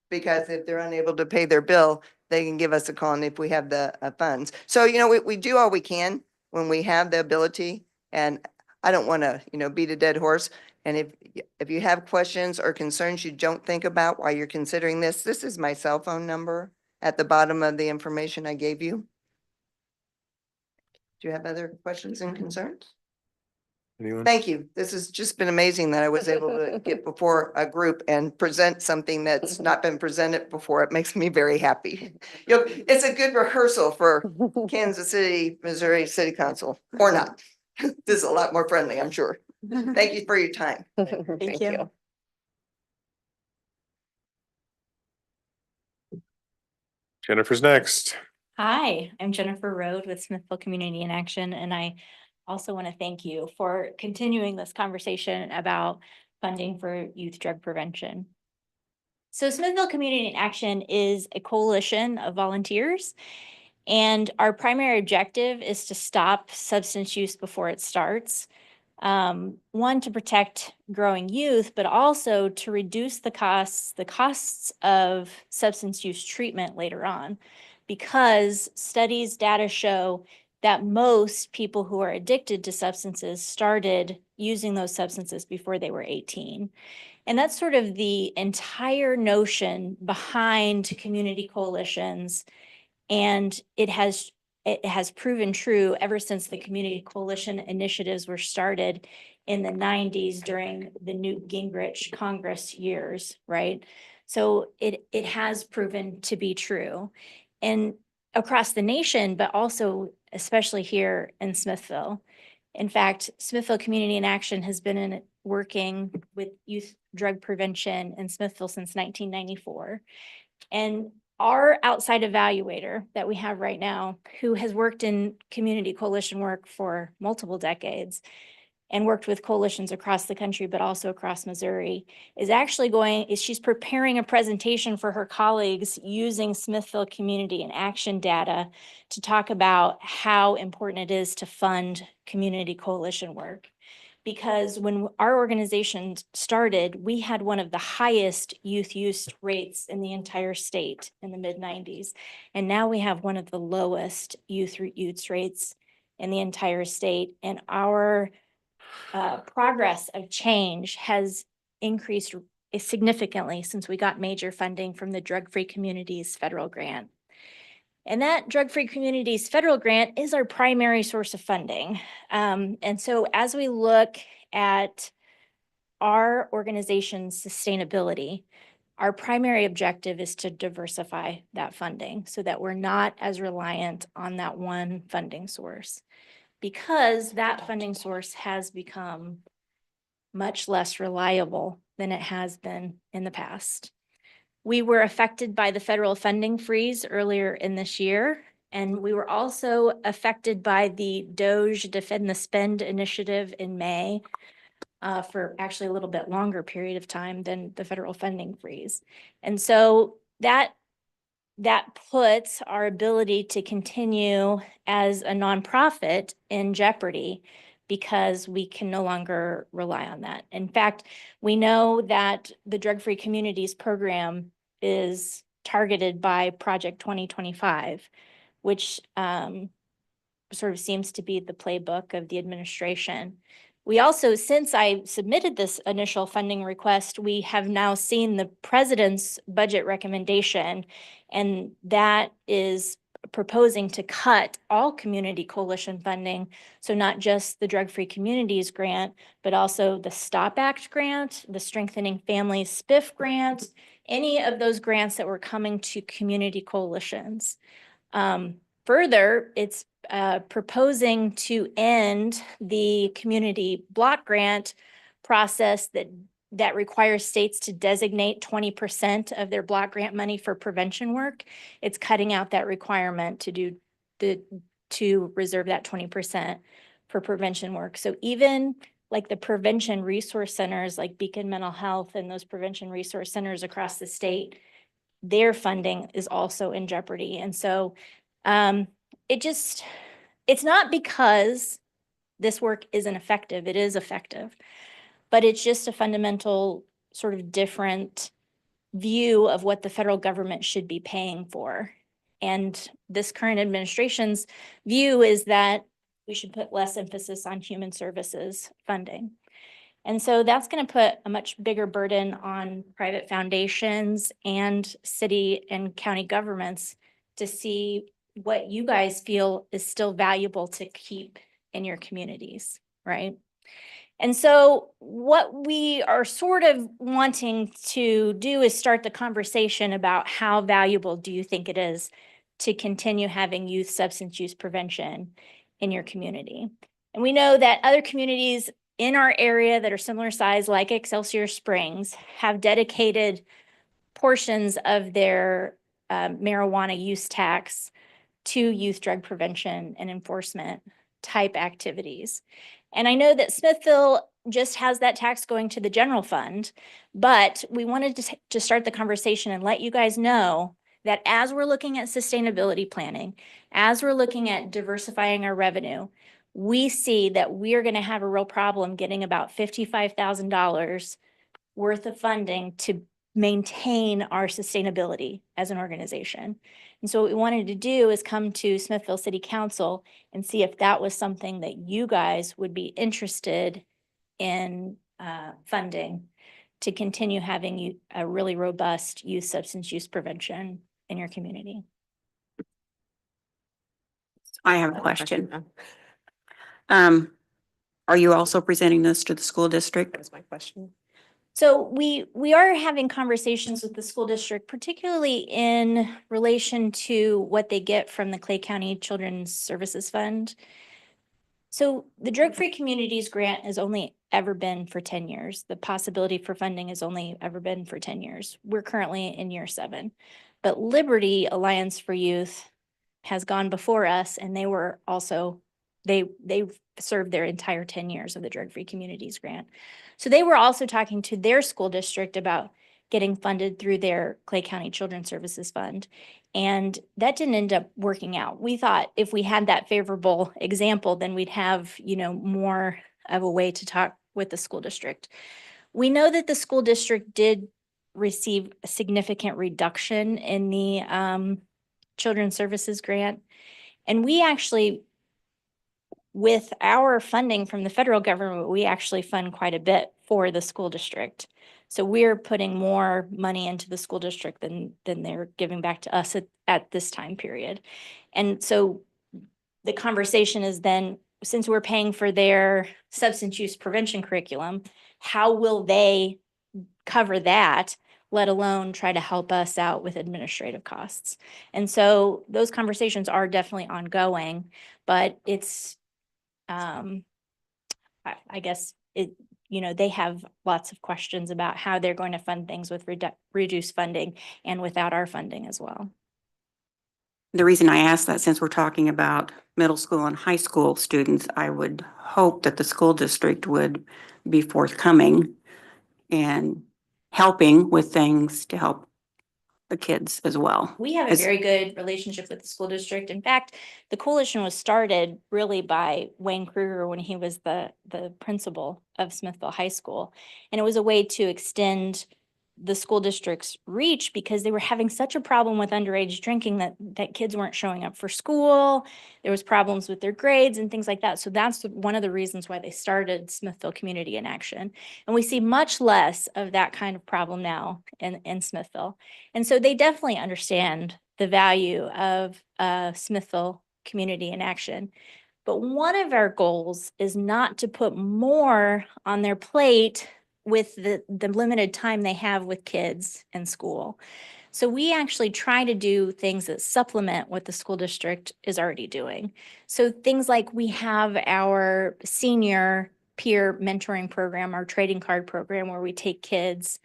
Because if they're unable to pay their bill, they can give us a call and if we have the funds. So, we do all we can when we have the ability. And I don't want to, beat a dead horse. And if you have questions or concerns you don't think about while you're considering this is my cell phone number at the bottom of the information I gave you. Do you have other questions and concerns? Anyone? Thank you. This has just been amazing that I was able to get before a group and present something that's not been presented before. It makes me very happy. It's a good rehearsal for Kansas City, Missouri City Council, or not. This is a lot more friendly, I'm sure. Thank you for your time. Thank you. Jennifer's next. Hi, I'm Jennifer Road with Smithville Community in Action, and I also want to thank you for continuing this conversation about funding for youth drug prevention. So Smithville Community in Action is a coalition of volunteers, and our primary objective is to stop substance use before it starts. One, to protect growing youth, but also to reduce the costs of substance use treatment later on, because studies, data show that most people who are addicted to substances started using those substances before they were 18. And that's sort of the entire notion behind community coalitions. And it has proven true ever since the community coalition initiatives were started in the 90s during the Newt Gingrich Congress years, right? So it has proven to be true. And across the nation, but also especially here in Smithville. In fact, Smithville Community in Action has been working with youth drug prevention in Smithville since 1994. And our outside evaluator that we have right now, who has worked in community coalition work for multiple decades and worked with coalitions across the country, but also across Missouri, she's preparing a presentation for her colleagues using Smithville Community in Action data to talk about how important it is to fund community coalition work. because when our organization started, we had one of the highest youth use rates in the entire state in the mid-90s. And now we have one of the lowest youth use rates in the entire state. And our progress of change has increased significantly since we got major funding from the Drug Free Communities federal grant. And that Drug Free Communities federal grant is our primary source of funding. And so as we look at our organization's sustainability, our primary objective is to diversify that funding so that we're not as reliant on that one funding source, because that funding source has become much less reliable than it has been in the past. We were affected by the federal funding freeze earlier in this year, and we were also affected by the DOGE Defend the Spend initiative in May for actually a little bit longer period of time than the federal funding freeze. And so that puts our ability to continue as a nonprofit in jeopardy, because we can no longer rely on that. In fact, we know that the Drug Free Communities program is targeted by Project 2025, which sort of seems to be the playbook of the administration. We also, since I submitted this initial funding request, we have now seen the president's budget recommendation, and that is proposing to cut all community coalition funding. So not just the Drug Free Communities grant, but also the STOP Act grant, the Strengthening Families SPIF grant, any of those grants that were coming to community coalitions. Further, it's proposing to end the community block grant process that requires states to designate 20% of their block grant money for prevention work. It's cutting out that requirement to reserve that 20% for prevention work. So even like the prevention resource centers like Beacon Mental Health and those prevention resource centers across the state, their funding is also in jeopardy. And so it's not because this work isn't effective, it is effective, but it's just a fundamental sort of different view of what the federal government should be paying for. And this current administration's view is that we should put less emphasis on human services funding. And so that's going to put a much bigger burden on private foundations and city and county governments to see what you guys feel is still valuable to keep in your communities, right? And so what we are sort of wanting to do is start the conversation about how valuable do you think it is to continue having youth substance use prevention in your community. And we know that other communities in our area that are similar size, like Excelsior Springs, have dedicated portions of their marijuana use tax to youth drug prevention and enforcement type activities. And I know that Smithville just has that tax going to the general fund, but we wanted to start the conversation and let you guys know that as we're looking at sustainability planning, as we're looking at diversifying our revenue, we see that we are going to have a real problem getting about $55,000 worth of funding to maintain our sustainability as an organization. And so what we wanted to do is come to Smithville City Council and see if that was something that you guys would be interested in funding to continue having a really robust youth substance use prevention in your community. I have a question. Are you also presenting this to the school district? That's my question. So we are having conversations with the school district, particularly in relation to what they get from the Clay County Children's Services Fund. So the Drug Free Communities grant has only ever been for 10 years. The possibility for funding has only ever been for 10 years. We're currently in year 7. But Liberty Alliance for Youth has gone before us, and they were also, they served their entire 10 years of the Drug Free Communities grant. So they were also talking to their school district about getting funded through their Clay County Children's Services Fund. And that didn't end up working out. We thought if we had that favorable example, then we'd have, more of a way to talk with the school district. We know that the school district did receive a significant reduction in the Children's Services Grant. And we actually, with our funding from the federal government, we actually fund quite a bit for the school district. So we're putting more money into the school district than they're giving back to us at this time period. And so the conversation is then, since we're paying for their substance use prevention curriculum, how will they cover that, let alone try to help us out with administrative costs? And so those conversations are definitely ongoing, but it's, I guess they have lots of questions about how they're going to fund things with reduced funding and without our funding as well. The reason I ask that, since we're talking about middle school and high school students, I would hope that the school district would be forthcoming and helping with things to help the kids as well. We have a very good relationship with the school district. In fact, the coalition was started really by Wayne Kruger when he was the principal of Smithville High School. And it was a way to extend the school district's reach because they were having such a problem with underage drinking that kids weren't showing up for school. There was problems with their grades and things like that. So that's one of the reasons why they started Smithville Community in Action. And we see much less of that kind of problem now in Smithville. And so they definitely understand the value of Smithville Community in Action. But one of our goals is not to put more on their plate with the limited time they have with kids in school. So we actually try to do things that supplement what the school district is already doing. So things like we have our senior peer mentoring program, our trading card program, where we take kids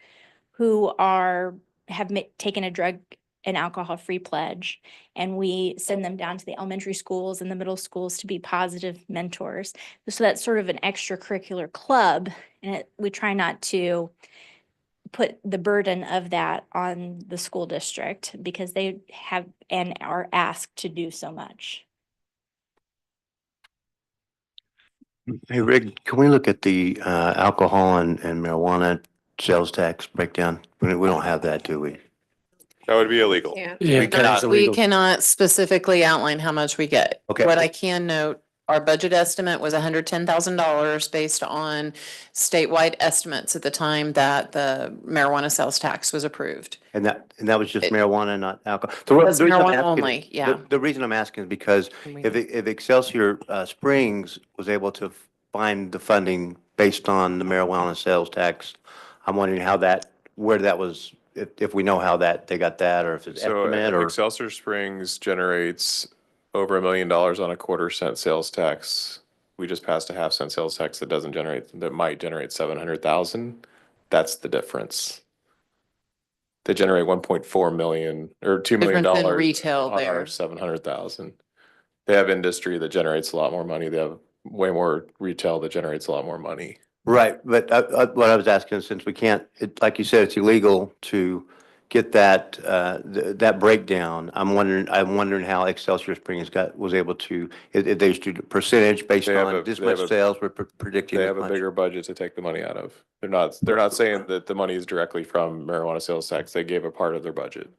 who have taken a drug and alcohol-free pledge, and we send them down to the elementary schools and the middle schools to be positive mentors. So that's sort of an extracurricular club, and we try not to put the burden of that on the school district because they have and are asked to do so much. Hey, Rick, can we look at the alcohol and marijuana sales tax breakdown? We don't have that, do we? That would be illegal. Yeah. We cannot. We cannot specifically outline how much we get. Okay. What I can note, our budget estimate was $110,000 based on statewide estimates at the time that the marijuana sales tax was approved. And that was just It- marijuana, not alcohol? That's The reason I'm marijuana asking- only, yeah. The reason I'm asking is because if Excelsior Springs was able to find the funding based on the marijuana sales tax, I'm wondering where that was, if we know how they got that, or if it's So estimate or. Excelsior Springs generates over $1 million on a 1/4 cent sales tax. We just passed a 1/2 cent sales tax that might generate 700,000. That's the difference. They generate 1.4 million or $2 million Different than retail on our there. 700,000. They have industry that generates a lot more money. They have way more retail that generates a lot more money. Right, but what I was asking, since we can't, like you said, it's illegal to get that breakdown. I'm wondering how Excelsior Springs was able to, if they used to do percentage based They have on a- this they have much a- sales, we're predicting They this have a much. bigger budget to take the money out of. They're not saying that the money is directly from marijuana sales tax. They gave a part of their budget.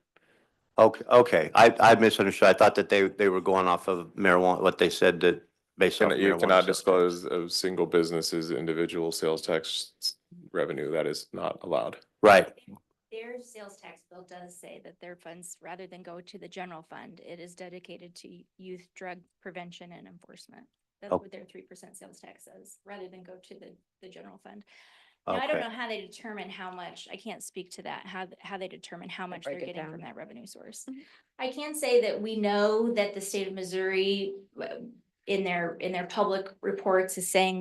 Okay, I misunderstood. I thought that they were going off of marijuana, what they said that based off You marijuana cannot sales tax. disclose a single business's individual sales tax revenue. That is not allowed. Right, Their sales tax bill does say that their funds, rather than go to the general fund, it is dedicated to youth drug prevention and enforcement. That's what their 3% sales tax says, rather than go to the general fund. Now, I don't Okay. know how they determine how much, I can't speak to that, how they determine how much they're getting from that revenue source. I can say that we know that the state of Missouri, in their public reports, is saying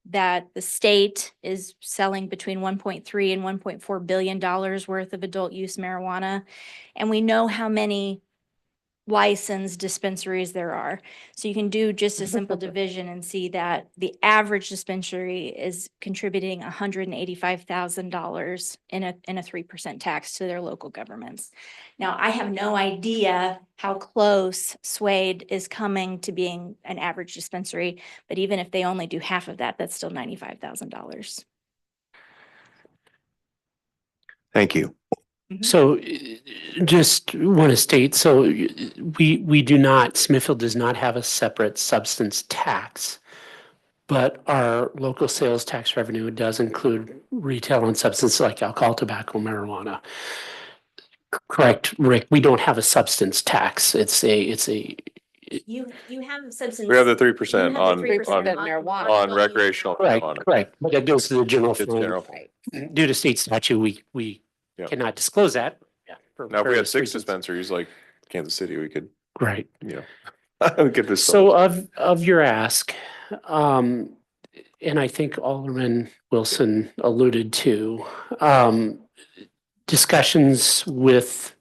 that the state is selling between 1.3 and $1.4 billion worth of adult use marijuana. And we know how many licensed dispensaries there are. So you can do just a simple division and see that the average dispensary is contributing $185,000 in a 3% tax to their local governments. Now, I have no idea how close Swade is coming to being an average dispensary, but even if they only do half of that, that's still $95,000. Thank you. So just want to state, so we do not, Smithfield does not have a separate substance tax, but our local sales tax revenue does include retail and substances like alcohol, tobacco, marijuana. Correct, Rick? We don't have a substance tax. It's a, You have substance. We have the 3% on, 3% on, marijuana. on recreational correct, marijuana. correct, but it goes to the general It's fund. general. Due to state statute, we Yeah. cannot disclose that. Yeah. for Now, if we had various 6 reasons. dispensaries like Kansas City, we could, Right. get this. So of your ask, and I think Alderman Wilson alluded to, discussions with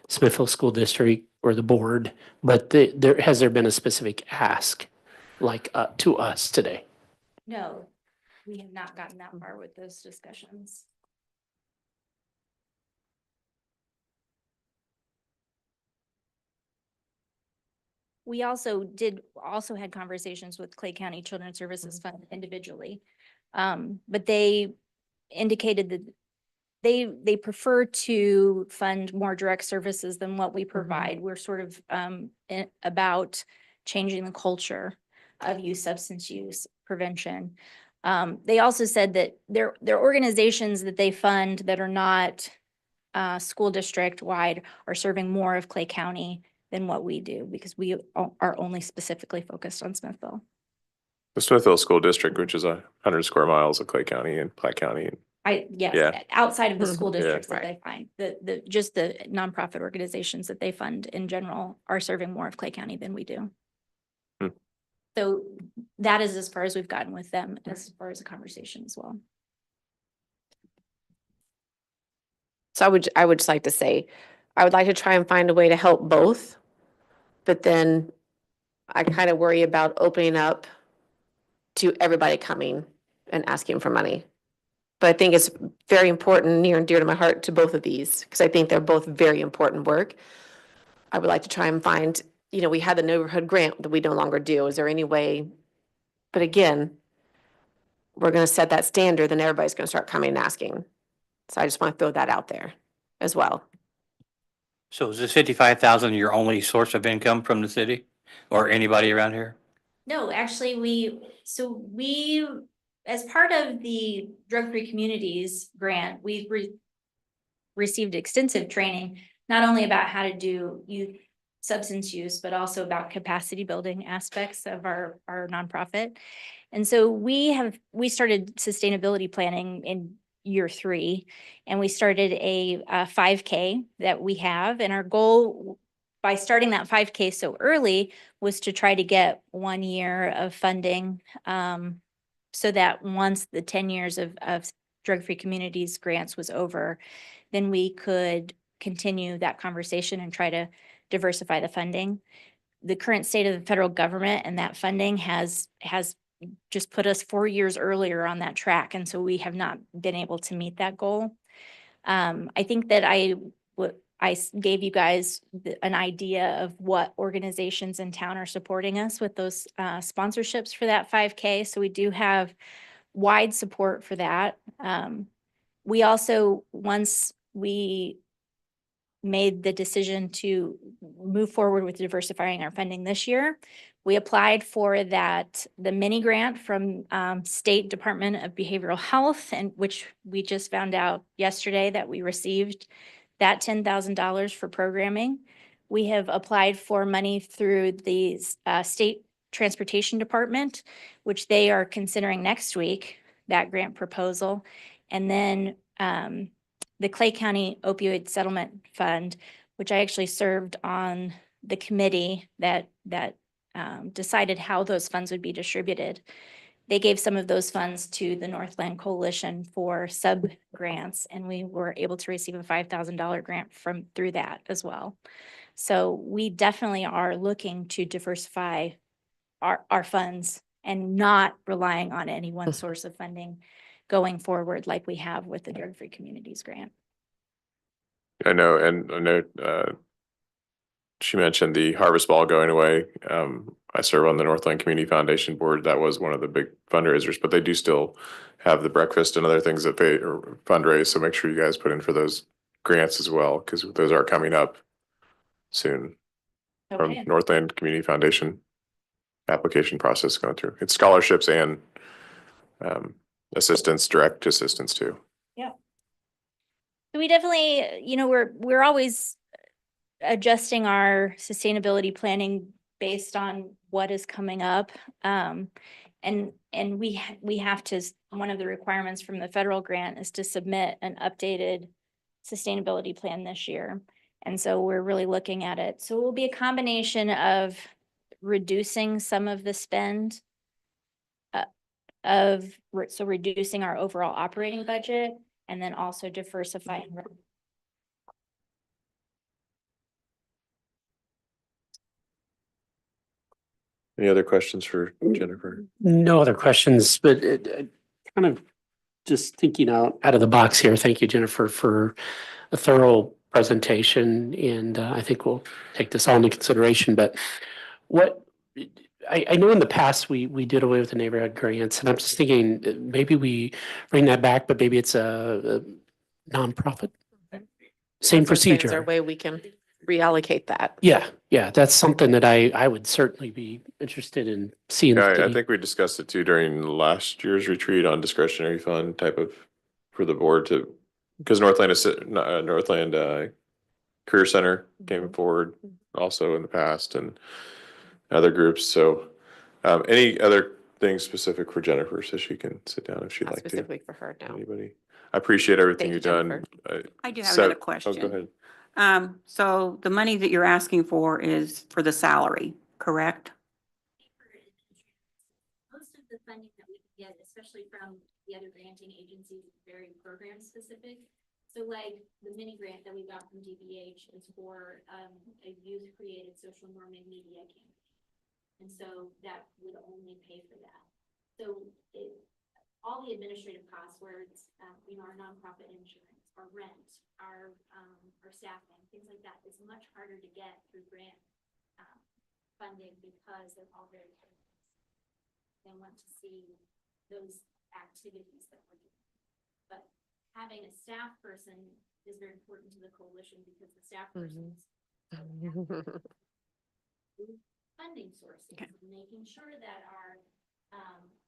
Smithfield School District or the board, but has there been a specific ask like to us today? No, we have not gotten that far with those discussions. We also had conversations with Clay County Children's Services Fund individually. But they indicated that they prefer to fund more direct services than what we provide. We're sort of about changing the culture of youth substance use prevention. They also said that their organizations that they fund that are not school district wide are serving more of Clay County than what we do, because we are only specifically focused on Smithville. The Smithfield School District, which is 100 square miles of Clay County and Platte County. Yes, Yeah. outside of the school Yeah. districts that they find, just the nonprofit organizations that they fund in general are serving more of Clay County than we do. So that is as far as we've gotten with them, as far as a conversation as well. So I would just like to say, I would like to try and find a way to help both. But then I kind of worry about opening up to everybody coming and asking for money. But I think it's very important, near and dear to my heart, to both of these, because I think they're both very important work. I would like to try and find, we had the neighborhood grant that we no longer do. Is there any way? But again, we're going to set that standard, then everybody's going to start coming and asking. So I just want to throw that out there as well. So is this 55,000 your only source of income from the city or anybody around here? No, actually, we, as part of the drug-free communities grant, we received extensive training, not only about how to do youth substance use, but also about capacity building aspects of our nonprofit. And so we started sustainability planning in year 3, and we started a 5K that we have, and our goal by starting that 5K so early was to try to get 1 year of funding, so that once the 10 years of drug-free communities grants was over, then we could continue that conversation and try to diversify the funding. The current state of the federal government and that funding has just put us 4 years earlier on that track. And so we have not been able to meet that goal. I think that I gave you guys an idea of what organizations in town are supporting us with those sponsorships for that 5K. So we do have wide support for that. We also, once we made the decision to move forward with diversifying our funding this year, we applied for the mini grant from State Department of Behavioral Health, and which we just found out yesterday that we received that $10,000 for programming. We have applied for money through the State Transportation Department, which they are considering next week, that grant proposal. And then the Clay County Opioid Settlement Fund, which I actually served on the committee that decided how those funds would be distributed. They gave some of those funds to the Northland Coalition for sub-grants, and we were able to receive a $5,000 grant through that as well. So we definitely are looking to diversify our funds and not relying on any one source of funding going forward like we have with the Drug Free Communities Grant. I know, and I know, she mentioned the Harvest Ball going away. I serve on the Northland Community Foundation board. That was one of the big fundraisers, but they do still have the breakfast and other things that they fundraise. So make sure you guys put in for those grants as well, because those are coming up soon from Okay. Northland Community Foundation application process going through. It's scholarships and assistance, direct assistance too. Yeah. So we definitely, we're always adjusting our sustainability planning based on what is coming up. And we have to, one of the requirements from the federal grant is to submit an updated sustainability plan this year. And so we're really looking at it. So it will be a combination of reducing some of the spend so reducing our overall operating budget and then also diversifying. Any other questions for Jennifer? No other questions, but kind of just thinking out of the box here. Thank you, Jennifer, for a thorough presentation, and I think we'll take this all into consideration. But what I know in the past we did away with the neighborhood grants, and I'm just thinking maybe we bring that back, but maybe it's a nonprofit. Same That's what I'm saying, Is there a procedure. way we can reallocate that? Yeah, that's something that I would certainly be interested in seeing. Yeah, I City. think we discussed it too during last year's retreat on discretionary fund type of, for the board to, because Northland Career Center came forward also in the past and other groups. So any other things specific for Jennifer so she can sit down if she'd Not like to? specifically for her now. Anybody? I appreciate everything Thank you've you, done. I do have So- another Oh, question. go ahead. So the money that you're asking for is for the salary, correct? Most of the funding that we can get, especially from the other granting agencies, is very program specific. So like the mini grant that we got from DBH is for a youth created social norming media campaign. And so that would only pay for that. So all the administrative costs where it's, our nonprofit insurance, our rent, our staffing, things like that, is much harder to get through grant funding because they're all very different. They want to see those activities that we're doing. But having a staff person is very important to the coalition because the staff persons funding sources, making sure that our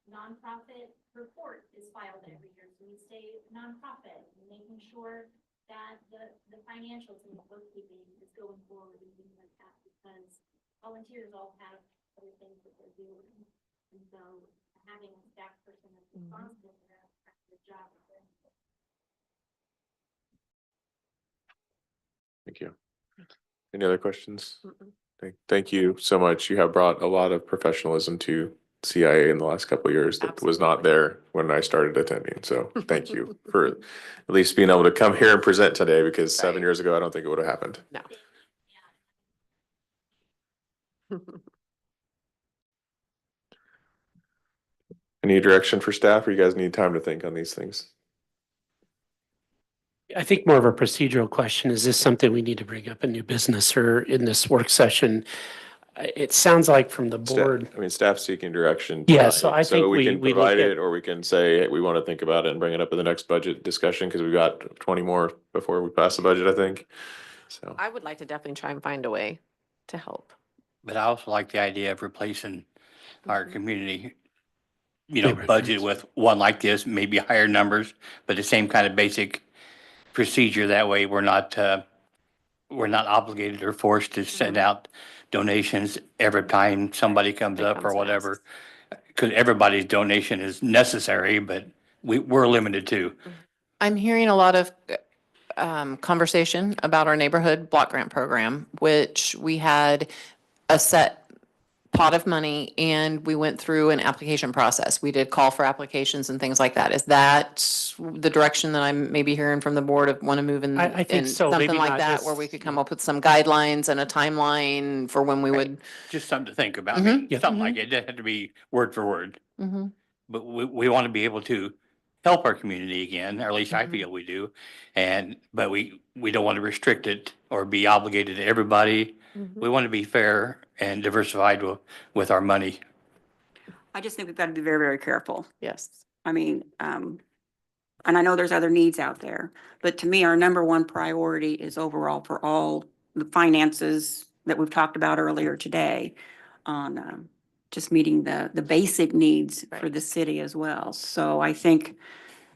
nonprofit report is filed every year. So we stay nonprofit, making sure that the financials and the bookkeeping is going forward and things like that, because volunteers all have other things that they're doing. And so having a staff person that's responsible for that, the job is very important. Thank you. Any other questions? Thank you so much. You have brought a lot of professionalism to CIA in the last couple of years that was not there when I started attending. So thank you for at least being able to come here and present today, because 7 years ago, I don't think it would have happened. No. Any direction for staff, or you guys need time to think on these things? I think more of a procedural question. Is this something we need to bring up in new business or in this work session? It sounds like from the board. Staff seeking direction. Yeah, tonight. so I think we we can look provide at- it, or we can say, hey, we want to think about it and bring it up in the next budget discussion, because we've got 20 more before we pass the budget, I think. So I would like to definitely try and find a way to help. But I also like the idea of replacing our community, Neighborhood budget grants. with one like this, maybe higher numbers, but the same kind of basic procedure. That way we're not obligated or forced to send out donations every time somebody comes up or whatever. Because everybody's donation is necessary, but we're limited too. I'm hearing a lot of conversation about our neighborhood block grant program, which we had a set pot of money and we went through an application process. We did call for applications and things like that. Is that the direction that I'm maybe hearing from the board of want to move in? I think in so. Something Maybe like not that, just- where we could come up with some guidelines and a timeline for when we would. Just something to think about, Mhm. Yeah. something like it, doesn't have to be word for word. Mhm. But we want to be able to help our community again, or at least I feel we do. But we don't want to restrict it or be obligated to everybody. We want to be fair and diversified with our money. I just think we've got to be very, very careful. Yes. I mean, and I know there's other needs out there, but to me, our number one priority is overall for all the finances that we've talked about earlier today on just meeting the basic needs for the city as well. So I think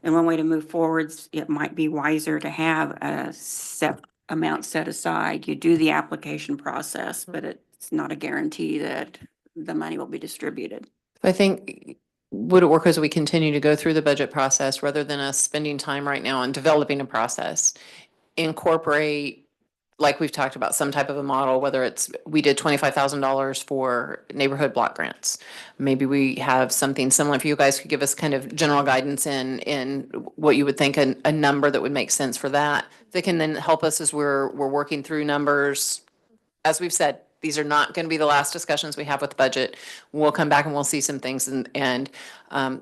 in one way to move forwards, it might be wiser to have a set amount set aside. You do the application process, but it's not a guarantee that the money will be distributed. I think, would it work as we continue to go through the budget process, rather than us spending time right now on developing a process, incorporate, like we've talked about, some type of a model, whether it's, we did $25,000 for neighborhood block grants. Maybe we have something similar. If you guys could give us kind of general guidance in what you would think a number that would make sense for that can then help us as we're working through numbers. As we've said, these are not going to be the last discussions we have with the budget. We'll come back and we'll see some things. And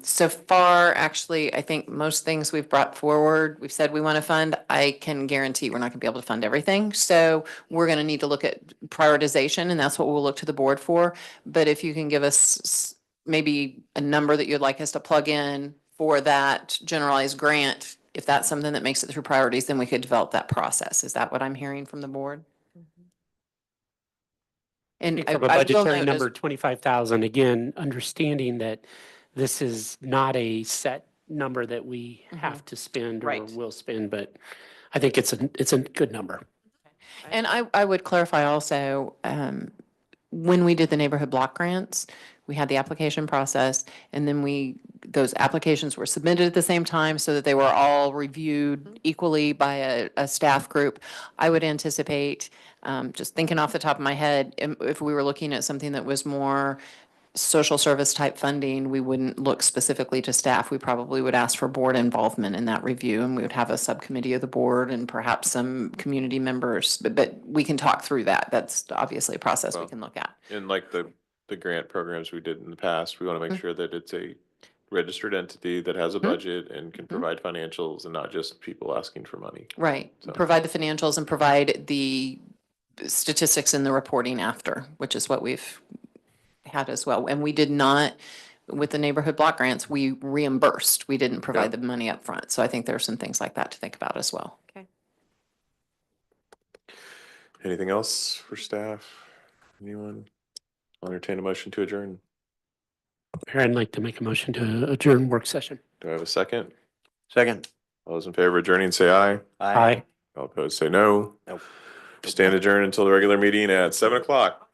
so far, actually, I think most things we've brought forward, we've said we want to fund. I can guarantee we're not going to be able to fund everything. So we're going to need to look at prioritization, and that's what we'll look to the board for. But if you can give us maybe a number that you'd like us to plug in for that generalized grant, if that's something that makes it through priorities, then we could develop that process. Is that what I'm hearing from the board? And From a I will budgetary note number, as- 25,000, again, understanding that this is not a set number that we have to spend or Right. will spend, but I think it's a good number. And I would clarify also, when we did the neighborhood block grants, we had the application process, and then those applications were submitted at the same time so that they were all reviewed equally by a staff group. I would anticipate, just thinking off the top of my head, if we were looking at something that was more social service type funding, we wouldn't look specifically to staff. We probably would ask for board involvement in that review, and we would have a subcommittee of the board and perhaps some community members, but we can talk through that. That's obviously a process we can look at. In like the grant programs we did in the past, we want to make sure that it's a registered entity that has a budget and can provide financials and not just people asking for money. Right. So- Provide the financials and provide the statistics and the reporting after, which is what we've had as well. And we did not, with the neighborhood block grants, we reimbursed. We didn't provide the money up front. So I think there are some things like that to think about as well. Okay. Anything else for staff? Anyone? I'll entertain a motion to adjourn. Here, I'd like to make a motion to adjourn work session. Do I have a second? Second. All those in favor of adjourning, say aye. Aye. All opposed, say no. Nope. Stand adjourned until the regular meeting at 7 o'clock.